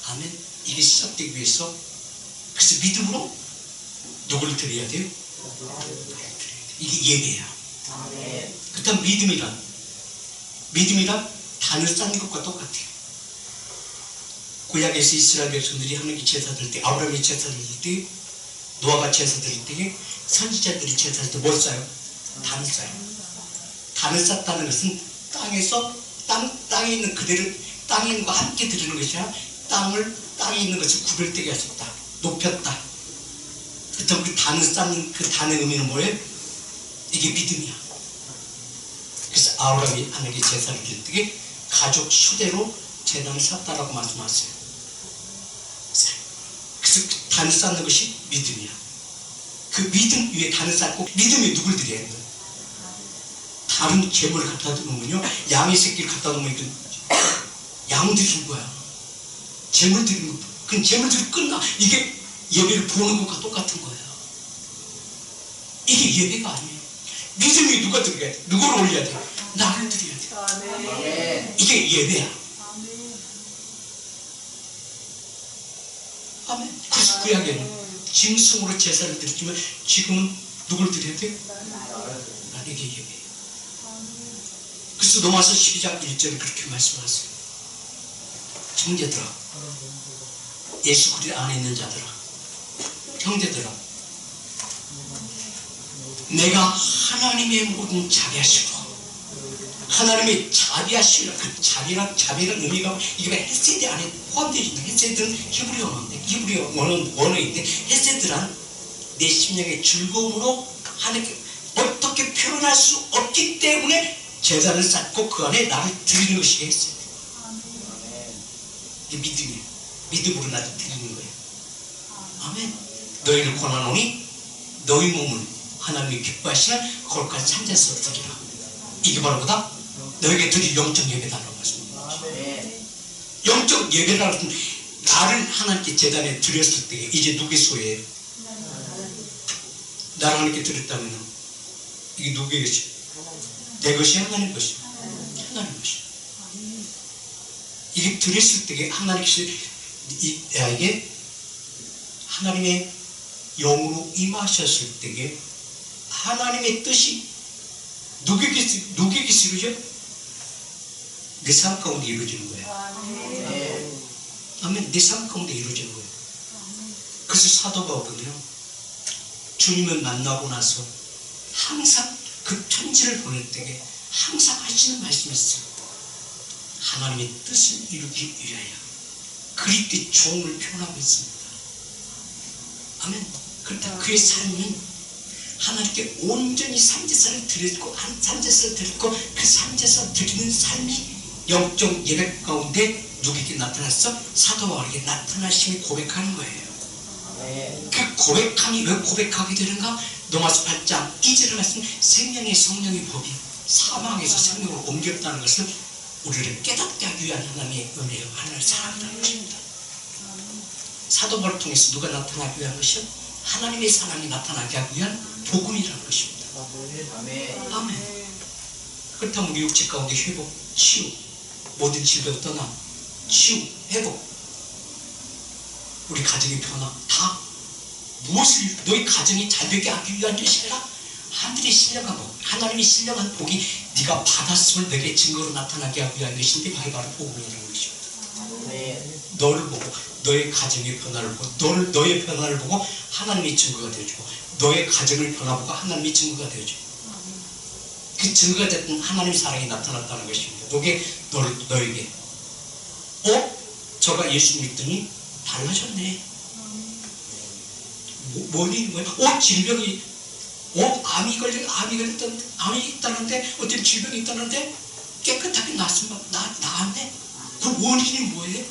아멘. 이게 시작되기 위해서 그래서 믿음으로 누구를 드려야 돼요? 이게 예배야. 그렇다면 믿음이란 단을 쌓는 것과 똑같아요. 구약에서 이스라엘 백성들이 하나님께 제사 드릴 때, 아브라함이 제사 드릴 때, 노아가 제사 드릴 때, 선지자들이 제사 드릴 때 뭘 쌓아요? 단을 쌓아요. 단을 쌓다는 것은 땅에 있는 그대로 땅에 있는 것과 함께 드리는 것이 아니라 땅에 있는 것을 구별되게 하셨다. 높였다. 그렇다면 그 단을 쌓는 그 단의 의미는 뭐예요? 이게 믿음이야. 그래서 아브라함이 하나님께 제사를 드릴 때 가족 수대로 제단을 쌓다라고 말씀하세요. 그래서 그 단을 쌓는 것이 믿음이야. 그 믿음 위에 단을 쌓고 믿음이 누굴 드려야 하는 거야? 다른 재물을 갖다 두면요, 양의 새끼를 갖다 놓으면 양 드린 거야. 재물 드리는 거. 그럼 재물 드리고 끝나. 이게 예배를 보는 것과 똑같은 거야. 이게 예배가 아니에요. 믿음이 누가 드려야 돼? 누구를 올려야 돼? 나를 드려야 돼. 이게 예배야. 아멘. 그래서 구약에는 짐승으로 제사를 드렸지만 지금은 누굴 드려야 돼? 나에게 예배예요. 그래서 로마서 12장 1절에 그렇게 말씀하세요. 형제들아, 예수 그리스도 안에 있는 자들아, 형제들아, 내가 하나님의 모든 자비하시고 하나님의 자비하시라. 그 자비란 의미가 이게 헤세드 안에 포함되어 있는, 헤세드는 히브리어 원어인데 헤세드란 내 심령의 즐거움으로 하나님께 어떻게 표현할 수 없기 때문에 제단을 쌓고 그 안에 나를 드리는 것이 헤세드. 이게 믿음이에요. 믿음으로 나를 드리는 거예요. 아멘. 너희를 권하노니 너희 몸을 하나님이 기뻐하시는 거룩한 산제사로 드리라. 이게 바로 뭐다? 너에게 드릴 영적 예배다라고 말씀합니다. 영적 예배라는 것은 나를 하나님께 제단에 드렸을 때 이제 누구의 소유예요? 나를 하나님께 드렸다면 이게 누구의 것이야? 내 것이 하나님 것이야. 하나님 것이야. 이게 드렸을 때 하나님께서 나에게 하나님의 영으로 임하셨을 때에 하나님의 뜻이 누구에게 이루어져? 내 삶 가운데 이루어지는 거예요. 아멘. 내 삶 가운데 이루어지는 거예요. 그래서 사도 바울은요, 주님을 만나고 나서 항상 그 편지를 보낼 때에 항상 하시는 말씀이 있어요. 하나님의 뜻을 이루기 위하여 그리스도의 종을 표현하고 있습니다. 아멘. 그렇다 그의 삶은 하나님께 온전히 산제사를 드리고 산제사를 드리고 그 산제사 드리는 삶이 영적 예배 가운데 누구에게 나타났어? 사도 바울에게 나타나심이 고백하는 거예요. 그 고백함이 왜 고백하게 되는가? 로마서 8장 2절에 말씀, 생명의 성령의 법이 사망에서 생명으로 옮겼다는 것을 우리를 깨닫게 하기 위한 하나님의 은혜요, 하나님의 사랑이라는 것입니다. 사도 바울을 통해서 누가 나타나기 위한 것이요? 하나님의 사랑이 나타나게 하기 위한 복음이라는 것입니다. 아멘. 그렇다면 우리 육체 가운데 회복, 치유, 모든 질병 떠나 치유, 회복, 우리 가정의 변화, 다 무엇을 너희 가정이 잘 되게 하기 위한 것이 아니라 하늘의 신령한 복, 하나님이 신령한 복이 네가 받았음을 내게 증거로 나타나게 하기 위한 것인데 그게 바로 복음이라는 것입니다. 너를 보고 너의 가정의 변화를 보고 너의 변화를 보고 하나님이 증거가 되어주고 너의 가정을 변화보고 하나님이 증거가 되어주고 그 증거가 됐던 하나님의 사랑이 나타났다는 것입니다. 그게 너에게 저가 예수 믿더니 달라졌네. 뭐니? 질병이 암이 있다는데 어떤 질병이 있다는데 깨끗하게 나았네. 그 원인이 뭐예요?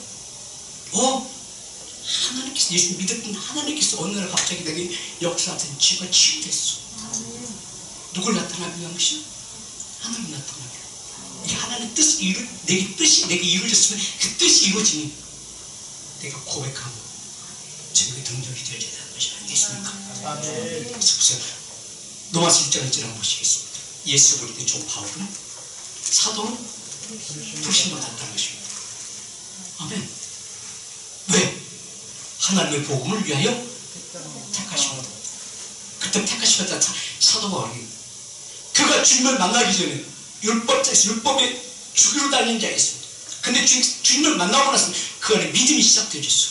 하나님께서 예수 믿었던 하나님께서 어느 날 갑자기 내게 역사하던 죄가 치유됐어. 누굴 나타나기 위한 것이야? 하나님 나타나게. 이 하나님의 뜻이 내게 이루어졌으면 그 뜻이 이루어지니 내가 고백하고 증거의 등적이 되어져야 되는 것이 아니겠습니까? 그래서 보세요. 로마서 1장 1절 한번 보시겠습니다. 예수 그리스도의 종 바울은 사도는 부르심받았다는 것입니다. 아멘. 왜? 하나님의 복음을 위하여 택하십니다. 그때 택하시겠다. 사도 바울이 그가 주님을 만나기 전에 율법에 죽이러 다니는 자가 있습니다. 근데 주님을 만나고 나서 그 안에 믿음이 시작되어졌어.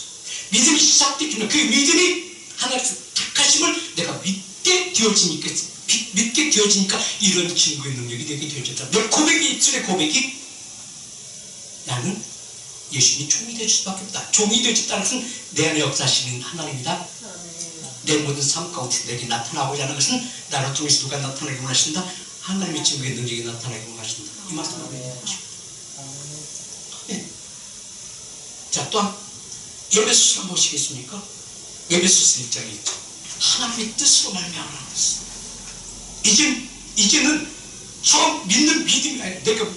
믿음이 시작되어지면 그 믿음이 하나님께서 택하심을 내가 믿게 되어지니까 이런 증거의 능력이 되게 되어졌다. 내 고백이 입술의 고백이 나는 예수님이 종이 될 수밖에 없다. 종이 되어졌다는 것은 내 안에 역사하시는 하나님이다. 내 모든 삶 가운데 내게 나타나고자 하는 것은 나를 통해서 누가 나타나게 원하신다? 하나님의 증거의 능력이 나타나게 원하신다. 이 말씀을 하고 있는 것입니다. 네. 자, 또한 에베소서 보시겠습니까? 에베소서 1장에 있죠. 하나님의 뜻으로 말미암아 이제는 처음 믿는 믿음이 아니라 내가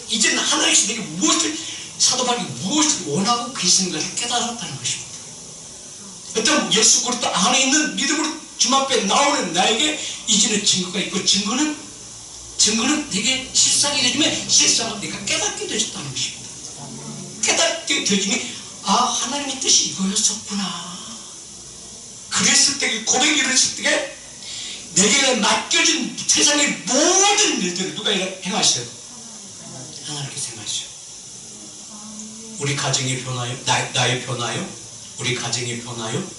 이제는 하나님께서 내게 무엇을 사도 바울이 무엇을 원하고 계시는 것을 깨달았다는 것입니다. 어떤 예수 그리스도 안에 있는 믿음으로 주님 앞에 나오는 나에게 이제는 증거가 있고 증거는 내게 실상이 되지만 실상은 내가 깨닫게 되었다는 것입니다. 깨닫게 되지니 하나님의 뜻이 이거였었구나. 그랬을 때 고백이 이랬을 때 내게 맡겨진 세상의 모든 일들을 누가 행하셔요? 하나님께서 행하셔요. 우리 가정이 변화요? 나의 변화요? 우리 가정이 변화요?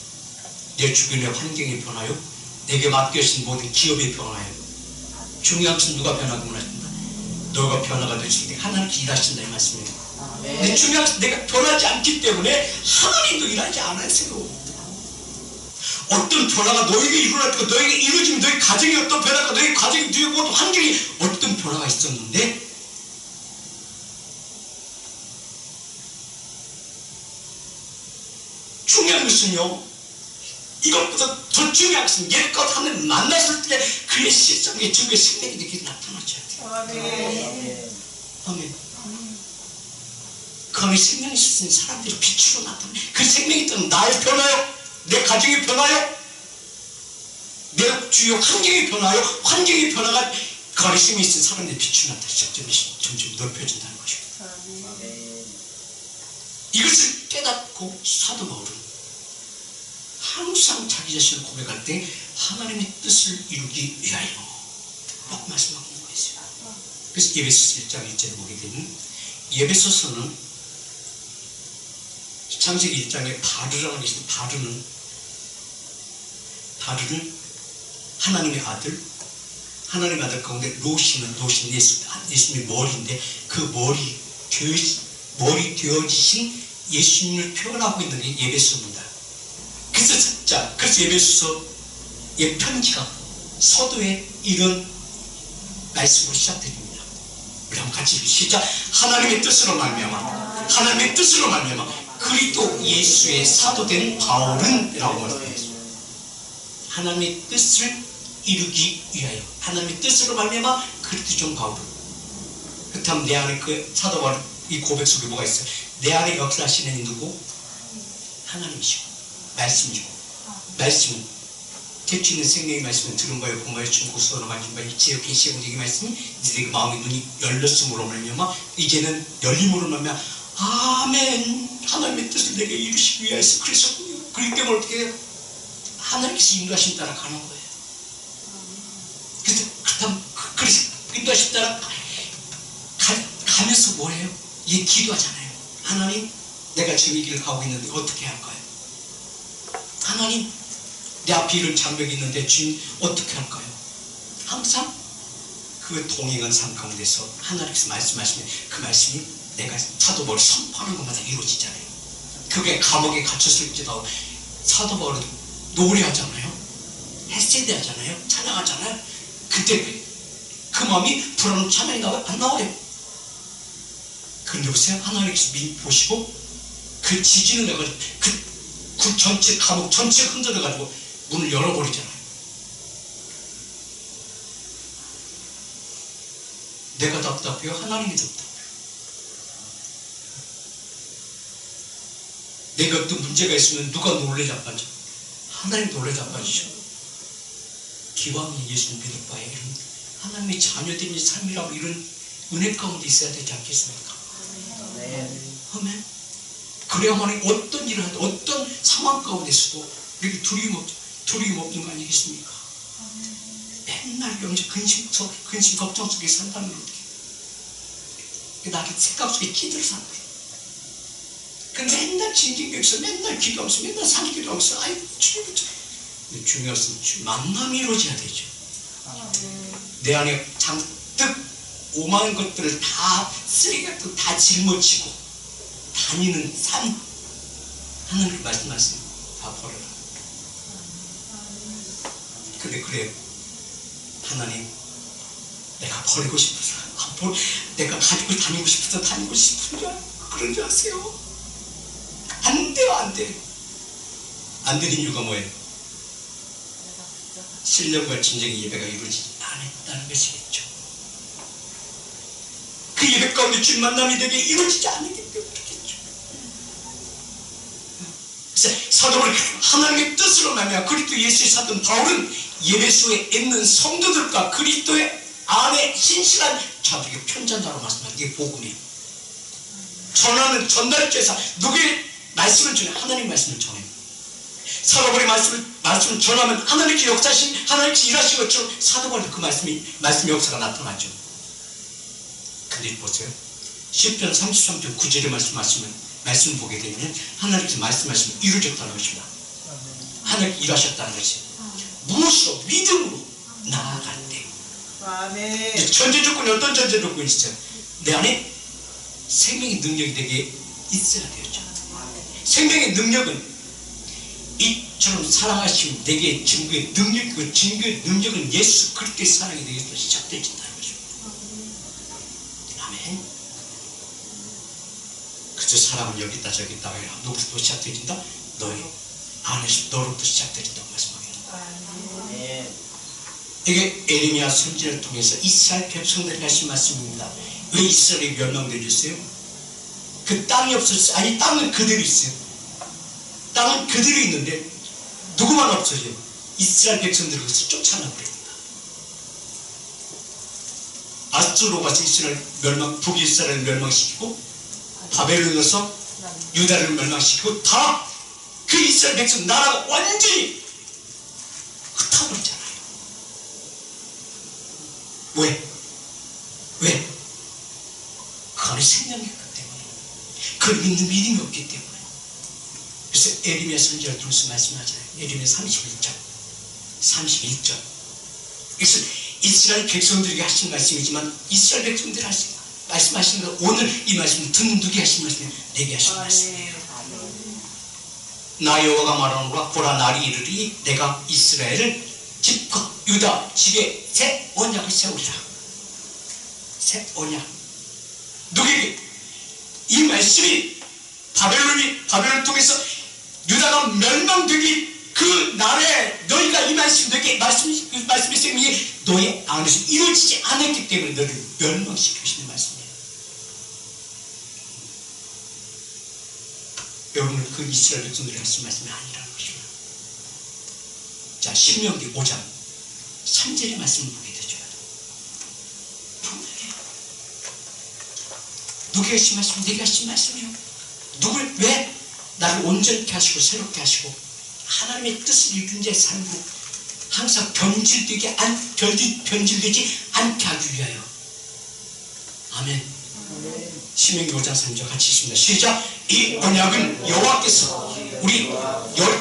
내 주변의 환경이 변화요? 내게 맡겨진 모든 기업이 변화요? 중요한 것은 누가 변화가 하신다? 너가 변화가 되실 때 하나님께서 일하신다 이 말씀이에요. 근데 중요한 것은 내가 변하지 않기 때문에 하나님도 일하지 않으세요. 어떤 변화가 너에게 일어날 때 너에게 이루어지면 너희 가정이 어떤 변화가 너희 가정이 되고 환경이 어떤 변화가 있었는데 중요한 것은요 이것보다 더 중요한 것은 옛것 하나님 만났을 때 그의 실상의 증거의 생명이 내게 나타나줘야 돼요. 아멘. 그 안에 생명이 있으니 사람들이 빛으로 나타나. 그 생명이 있다면 나의 변화요? 내 가정이 변화요? 내 주요 환경이 변화요? 환경이 변화가 그 안에 생명이 있으니 사람들이 빛으로 나타나 점점 넓혀진다는 것입니다. 이것을 깨닫고 사도 바울은 항상 자기 자신을 고백할 때 하나님의 뜻을 이루기 위하여 라고 말씀하고 있는 거예요. 그래서 에베소서 1장 1절에 보게 되면 에베소서는 창세기 1장에 바르라는 것이 바르는 하나님의 아들 가운데 로시는 예수님의 머리인데 그 머리 되어지신 예수님을 표현하고 있는 게 에베소입니다. 그래서 에베소서의 편지가 서도의 이런 말씀으로 시작됩니다. 우리 한번 같이 시작. 하나님의 뜻으로 말미암아 그리스도 예수의 사도된 바울은 라고 말합니다. 하나님의 뜻을 이루기 위하여 하나님의 뜻으로 말미암아 그리스도 바울은 그렇다면 내 안에 그 사도 바울 이 고백 속에 뭐가 있어요? 내 안에 역사하시는 이 누구? 하나님이시고 말씀이시고 말씀은 태초 있는 생명의 말씀은 들은 바에 본 바에 충고 수어나 만진 바에 지혜와 계시의 공적인 말씀이 이들에게 마음의 눈이 열렸음으로 말미암아 이제는 열림으로 말미암아 아멘. 하나님의 뜻을 내게 이루시기 위해서 그러셨군요. 그렇기 때문에 어떻게 해요? 하나님께서 인도하신 따라 가는 거예요. 그래서 인도하신 따라 가면서 뭐래요? 기도하잖아요. 하나님, 내가 지금 이 길을 가고 있는데 어떻게 할까요? 하나님, 내 앞에 이런 장벽이 있는데 주님 어떻게 할까요? 항상 그 동행한 삶 가운데서 하나님께서 말씀하시면 그 말씀이 내가 사도 바울이 선포하는 것마다 이루어지잖아요. 그게 감옥에 갇혔을지도 사도 바울은 노래하잖아요. 햇세대 하잖아요. 찬양하잖아요. 그때 그 마음이 불안한 찬양이 나와요? 안 나와요. 그런데 보세요. 하나님께서 보시고 그 지진을 내가지고 그 전체 감옥 전체 흔들어가지고 문을 열어버리잖아요. 내가 답답해요? 하나님이 답답해요? 내가 어떤 문제가 있으면 누가 놀래 자빠져? 하나님 놀래 자빠지죠. 기왕이 예수님 믿을 바에 이런 하나님의 자녀된 삶이라고 이런 은혜 가운데 있어야 되지 않겠습니까? 아멘. 그래야만 어떤 일을 하든 어떤 상황 가운데서도 이렇게 두려움 없는 거 아니겠습니까? 맨날 영적 근심 걱정 속에 산다는 건 어떻게 나의 생각 속에 끼들 산다. 그 맨날 진진교에서 맨날 기도하면서 맨날 산기도하면서 아이고 주님 중요한 것은 만남이 이루어져야 되죠. 내 안에 잔뜩 오만한 것들을 다 쓰레기 같은 다 짊어지고 다니는 삶 하나님께 말씀하세요. 다 버려라. 근데 그래요. 하나님 내가 버리고 싶어서 내가 가지고 다니고 싶어서 다니고 싶은 줄 그런 줄 아세요? 안 돼요. 안 돼. 안 되는 이유가 뭐예요? 신령과 진정의 예배가 이루어지지 않았다는 것이겠죠. 그 예배 가운데 주님 만남이 되게 이루어지지 않기 때문이겠죠. 그래서 사도를 하나님의 뜻으로 말미암아 그리스도 예수의 사도 바울은 예배소에 있는 성도들과 그리스도의 안에 신실한 자들에게 편지한 자로 말씀하는 게 복음이에요. 전하는 전달자에서 누구의 말씀을 전해? 하나님 말씀을 전해요. 사도벌의 말씀을 전하면 하나님께 역사하신, 하나님께 일하신 것처럼 사도벌도 그 말씀의 역사가 나타나죠. 근데 보세요. 시편 33편 9절의 말씀 보게 되면 하나님께서 말씀하시면 이루어졌다는 것입니다. 하나님께 일하셨다는 것이 무엇으로? 믿음으로 나아갈 때. 전제 조건이 어떤 전제 조건이 있어요? 내 안에 생명의 능력이 되게 있어야 되죠. 생명의 능력은 이처럼 사랑하시면 내게 증거의 능력, 그 증거의 능력은 예수 그리스도의 사랑이 되게서 시작되어진다는 것입니다. 아멘. 그저 사랑은 여기 있다 저기 있다 누구부터 시작되어진다? 너희 안에서 너로부터 시작되어진다고 말씀합니다. 이게 에레미야 선지자를 통해서 이스라엘 백성들이 하신 말씀입니다. 왜 이스라엘이 멸망되었어요? 그 땅이 없었어요. 아니 땅은 그대로 있어요. 땅은 그대로 있는데 누구만 없어져요? 이스라엘 백성들을 그것을 쫓아나버립니다. 아수르로 가서 이스라엘 북이스라엘을 멸망시키고 바벨론에서 유다를 멸망시키고 다 그 이스라엘 백성 나라가 완전히 흩어버렸잖아요. 왜? 그 안에 생명이 있기 때문에, 그걸 믿는 믿음이 없기 때문에. 그래서 에레미야 선지자를 통해서 말씀하잖아요. 에레미야 31절. 그래서 이스라엘 백성들에게 하신 말씀이지만 이스라엘 백성들이 말씀하시는 건 오늘 이 말씀을 듣는 누구에게 하신 말씀이에요? 내게 하신 말씀이에요. 나 여호와가 말하노라. 보라 날이 이르리 내가 이스라엘을 집과 유다 집에 새 언약을 세우리라. 새 언약. 누구에게? 이 말씀이 바벨론을 통해서 유다가 멸망되기 그 날에 너희가 이 말씀 너에게 말씀의 생명이 너희 안에서 이루어지지 않았기 때문에 너를 멸망시키시는 말씀이에요. 여러분은 그 이스라엘 백성들이 하신 말씀이 아니라는 것입니다. 자, 신명기 5장 3절의 말씀을 보게 되죠. 분명해요. 누구에게 하신 말씀? 내게 하신 말씀이요. 누굴 왜? 나를 온전케 하시고 새롭게 하시고 하나님의 뜻을 이룬 자의 삶으로 항상 변질되지 않게 하기 위하여. 아멘. 신명기 5장 3절 같이 읽습니다. 시작. 이 언약은 여호와께서 우리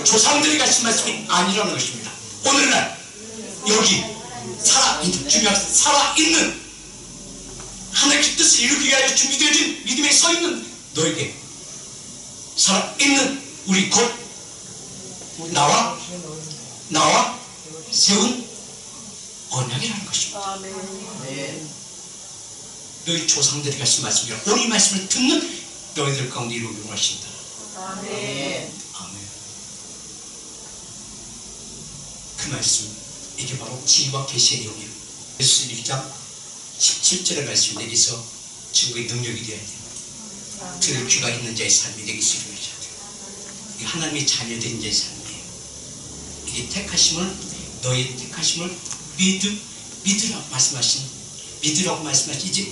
조상들이 하신 말씀이 아니라는 것입니다. 오늘날 여기 살아있는 하나님의 뜻을 이루기 위하여 준비되어진 믿음에 서 있는 너에게 살아있는 우리 곧 나와 세운 언약이라는 것입니다. 너희 조상들이 하신 말씀이라 오늘 이 말씀을 듣는 너희들 가운데 이루기 원하신다. 아멘. 그 말씀 이게 바로 지혜와 계시의 내용이에요. 예수 1장 17절의 말씀 내게서 증거의 능력이 되어야 돼요. 들을 귀가 있는 자의 삶이 되기서 이루어져야 돼요. 이게 하나님의 자녀된 자의 삶이에요. 이게 너의 택하심을 믿으라고 말씀하신 이제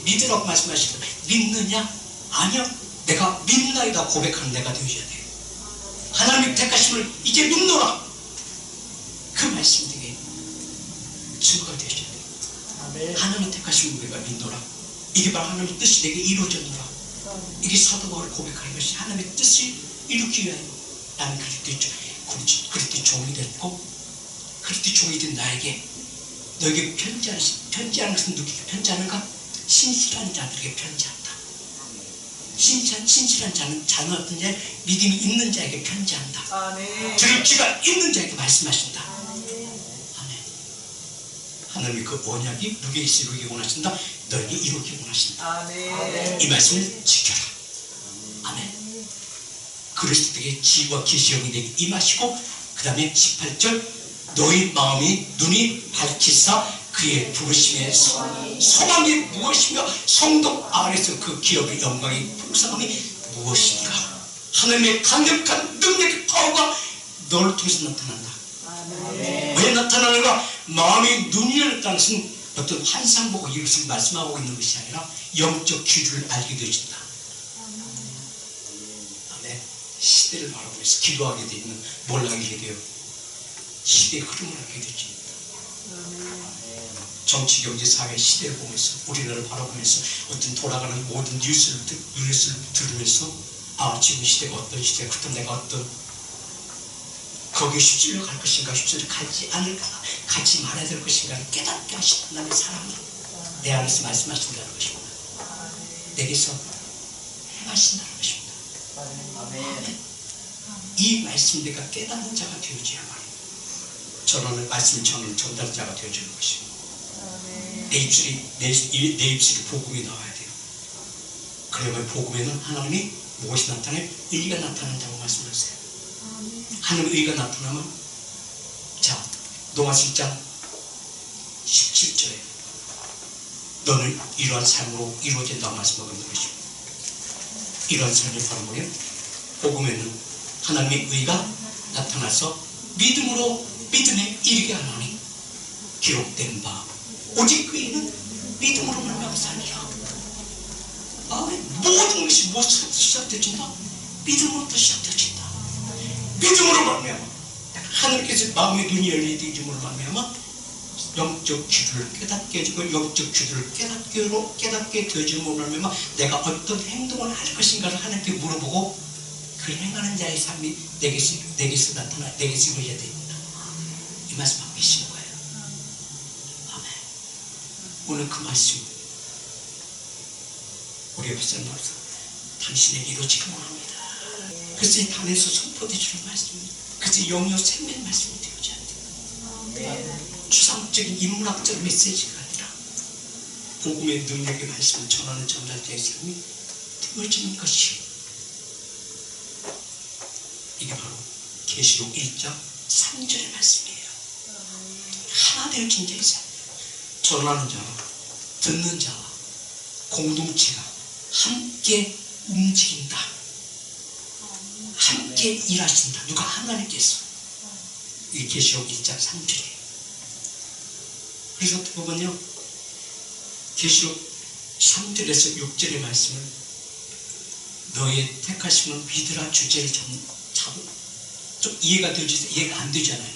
믿으라고 말씀하시다. 믿느냐? 아니요. 내가 믿나이다 고백하는 내가 되어야 돼요. 하나님의 택하심을 이제 믿노라. 그 말씀 되게 증거가 되어야 돼요. 하나님의 택하심을 내가 믿노라. 이게 바로 하나님의 뜻이 내게 이루어졌노라. 이게 사도 바울이 고백하는 것이 하나님의 뜻을 이루기 위하여 나는 그리스도의 종이 됐고 그리스도의 종이 된 나에게 너에게 편지하는 것은 누구에게 편지하는가? 신실한 자들에게 편지한다. 신실한 자는 어떤 자? 믿음이 있는 자에게 편지한다. 들을 귀가 있는 자에게 말씀하신다. 아멘. 하나님이 그 언약이 누구에게 이루기 원하신다? 너에게 이루기 원하신다. 아멘. 이 말씀을 지켜라. 아멘. 그리스도에게 지혜와 계시형이 내게 임하시고 그 다음에 18절 너희 마음이 눈이 밝히사 그의 부르심의 소망이 무엇이며 성도 안에서 그 기업의 영광이 풍성함이 무엇인가. 하나님의 강력한 능력의 파워가 너를 통해서 나타난다. 왜 나타나는가? 마음이 눈이 열렸다는 것은 어떤 환상 보고 이것을 말씀하고 있는 것이 아니라 영적 기류를 알게 되어진다. 아멘. 시대를 바라보면서 기도하게 되면 뭘 알게 돼요? 시대의 흐름을 알게 되어집니다. 정치, 경제, 사회 시대를 보면서 우리나라를 바라보면서 어떤 돌아가는 모든 뉴스를 들으면서 아 지금 시대가 어떤 시대야, 그때 내가 어떤 거기에 휩쓸려 갈 것인가, 휩쓸려 가지 않을까, 가지 말아야 될 것인가 깨닫게 하신 하나님의 사랑이 내 안에서 말씀하신다는 것입니다. 내게서 행하신다는 것입니다. 아멘. 이 말씀 내가 깨닫는 자가 되어져야만 전하는 말씀을 전하는 전달자가 되어지는 것입니다. 내 입술이 복음이 나와야 돼요. 그러면 복음에는 하나님이 무엇이 나타나요? 의가 나타난다고 말씀하세요. 하나님의 의가 나타나면 자 로마서 1장 17절에 너는 이러한 삶으로 이루어진다고 말씀하고 있는 것입니다. 이러한 삶이 바로 뭐예요? 복음에는 하나님의 의가 나타나서 믿음으로 믿음에 이르게 하나니 기록된 바 오직 의는 믿음으로 말미암아 살리라. 모든 것이 무엇으로부터 시작되어진다? 믿음으로부터 시작되어진다. 믿음으로 말미암아 하늘께서 마음의 눈이 열리심으로 말미암아 영적 기도를 깨닫게 해주고 영적 기도를 깨닫게 되어짐으로 말미암아 내가 어떤 행동을 할 것인가를 하나님께 물어보고 그 행하는 자의 삶이 내게서 나타나 내게서 이루어져야 됩니다. 이 말씀 하고 계시는 거예요. 아멘. 오늘 그 말씀 우리 목사님께서 당신에게 이루어지기 원합니다. 그래서 이 단에서 선포되어주는 말씀입니다. 그래서 영역 생명 말씀이 되어져야 돼요. 추상적인 인문학적 메시지가 아니라 복음의 능력의 말씀을 전하는 전달자의 삶이 되어지는 것이 이게 바로 계시록 1장 3절의 말씀이에요. 하나 되어진 자의 삶, 전하는 자와 듣는 자와 공동체가 함께 움직인다. 함께 일하신다. 누가? 하나님께서. 이게 계시록 1장 3절이에요. 그래서 어떻게 보면요, 계시록 3절에서 6절의 말씀을 너의 택하심은 믿으라 주제를 좀 이해가 되지, 이해가 안 되잖아요.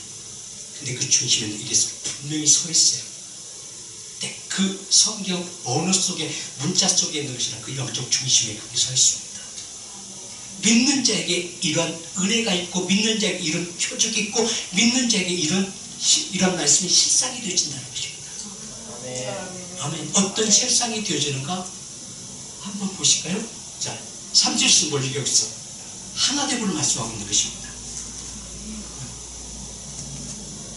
근데 그 중심에는 이게 분명히 서 있어요. 근데 그 성경 언어 속에, 문자 속에 있는 것이라 그 영적 중심에 그게 서 있습니다. 믿는 자에게 이런 은혜가 있고, 믿는 자에게 이런 표적이 있고, 믿는 자에게 이런 말씀이 실상이 되어진다는 것입니다. 아멘. 어떤 실상이 되어지는가? 한번 보실까요? 자, 3절 쓴걸 여기서 하나됨을 말씀하고 있는 것입니다.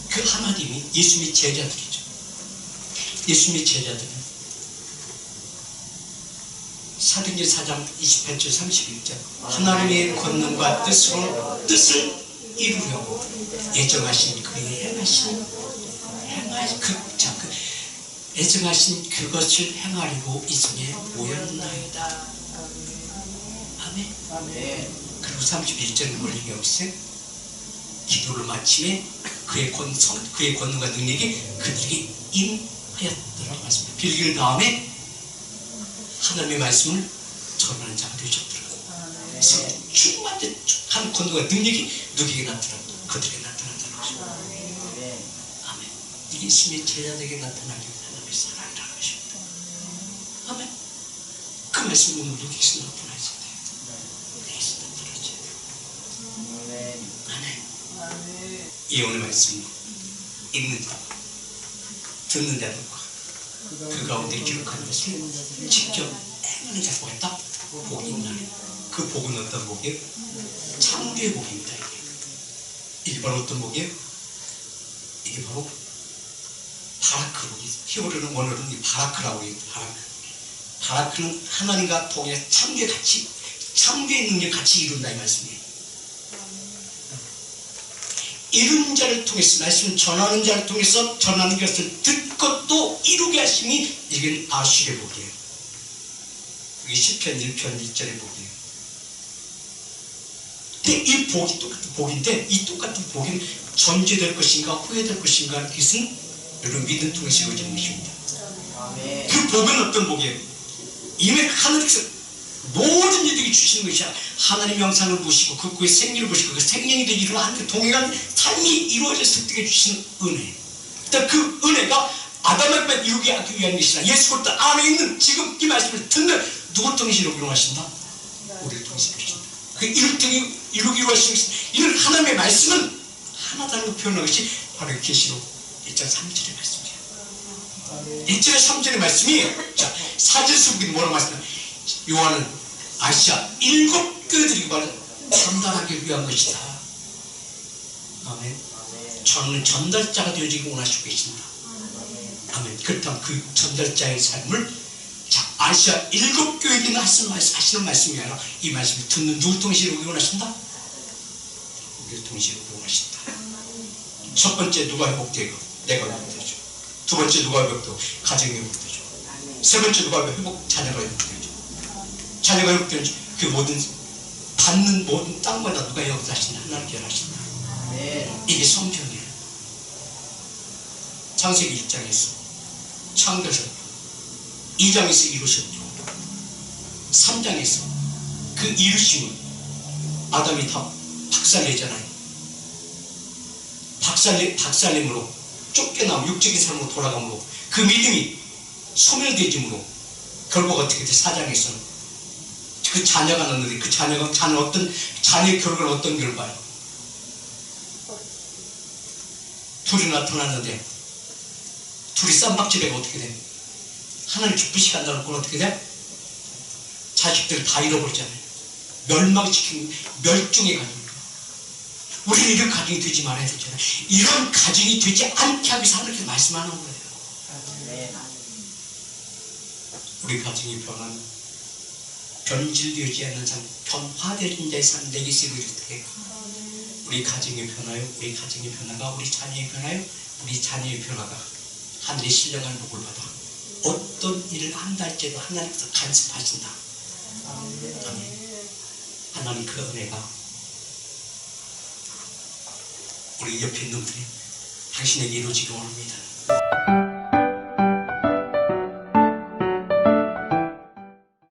그 하나됨이 예수님의 제자들이죠. 예수님의 제자들은 사도행전 4장 28절 31절 하나님의 권능과 뜻으로 뜻을 이루려고 예정하신 그의 예정하신 그것을 행하려고 이 성에 모였나이다. 아멘. 그리고 31절은 뭐라고 여기서 기도를 마침에 그의 권능과 능력이 그들에게 임하였더라고 말씀합니다. 빌길 다음에 하나님의 말씀을 전하는 자가 되셨더라고. 그래서 충만한 권능과 능력이 누구에게 나타나고 그들에게 나타난다는 것입니다. 아멘. 이게 예수님의 제자들에게 나타나기 위한 하나님의 사랑이라는 것입니다. 아멘. 그 말씀은 누구에게서 나타나야지 돼요. 내게서 나타나야지 돼요. 아멘. 이 오늘 말씀 읽는 자, 듣는 자들과 그 가운데 기록하는 것을 직접 행하는 자가 있다. 복이 있나요? 그 복은 어떤 복이에요? 창조의 복입니다. 이게 바로 어떤 복이에요? 이게 바로 바라크 복이에요. 히브리어는 원어로는 이 바라크라고 해요. 바라크는 하나님과 동일한 창조의 능력 같이 이룬다 이 말씀이에요. 이룬 자를 통해서 말씀을 전하는 자를 통해서 전하는 것을 듣고 또 이루게 하심이 이게 아실의 복이에요. 이게 시편 1편 1절의 복이에요. 근데 이 복이 똑같은 복인데 이 똑같은 복이 전제될 것인가 후회될 것인가 이것은 여러분 믿음 통해서 이루어지는 것입니다. 그 복은 어떤 복이에요? 이미 하나님께서 모든 이들이 주시는 것이야. 하나님의 형상을 보시고 그의 생리를 보시고 그 생명이 되기로 하는 동행한 삶이 이루어졌을 때 주시는 은혜. 그러니까 그 은혜가 아담에게만 이루게 하기 위한 것이라 예수 그리스도 안에 있는 지금 이 말씀을 듣는 누구 통해서 이루어하신다? 우리를 통해서 이루어진다. 그 이루기로 하신 것이 이런 하나님의 말씀은 하나다는 걸 표현한 것이 바로 계시록 1장 3절의 말씀이에요. 1절의 3절의 말씀이 자 사절수국이 뭐라고 말씀하냐? 요한은 아시아 7교회들이 바로 전달하기 위한 것이다. 아멘. 저는 전달자가 되어지기 원하시고 계신다. 아멘. 그렇다면 그 전달자의 삶을 자 아시아 7교회에게 하시는 말씀이 아니라 이 말씀을 듣는 누굴 통해서 이루기 원하신다? 우리를 통해서 이루기 원하신다. 첫 번째 누가 회복되고 내가 회복되죠. 두 번째 누가 회복되고 가정이 회복되죠. 세 번째 누가 회복 자녀가 회복되죠. 자녀가 회복되는 그 모든 받는 모든 땅마다 누가 역사하신다. 하나님께 하신다. 이게 성경이에요. 창세기 1장에서 창조하셨고 2장에서 이루셨죠. 3장에서 그 이루심을 아담이 다 박살내잖아요. 박살냄으로 쫓겨나고 육적인 삶으로 돌아감으로 그 믿음이 소멸되짐으로 결국 어떻게 돼? 4장에서는 그 자녀가 낳는데 그 자녀의 결과는 어떤 결과예요? 둘이 나타났는데 둘이 쌈박질해가 어떻게 돼? 하나님 기쁘시게 한다는 건 어떻게 돼? 자식들을 다 잃어버리잖아요. 멸망시킨 멸종의 가정. 우리는 이런 가정이 되지 말아야 되잖아요. 이런 가정이 되지 않게 하기 위해서 하나님께서 말씀하는 거예요. 우리 가정이 변질되지 않는 삶, 변화되는 자의 삶, 내게 이루어질 때 우리 가정의 변화요, 우리 가정의 변화가 우리 자녀의 변화요, 우리 자녀의 변화가 하늘의 신령한 복을 받아 어떤 일을 한다 할지라도 하나님께서 간섭하신다. 아멘. 하나님 그 은혜가 우리 옆에 있는 분들이 당신에게 이루어지기 원합니다.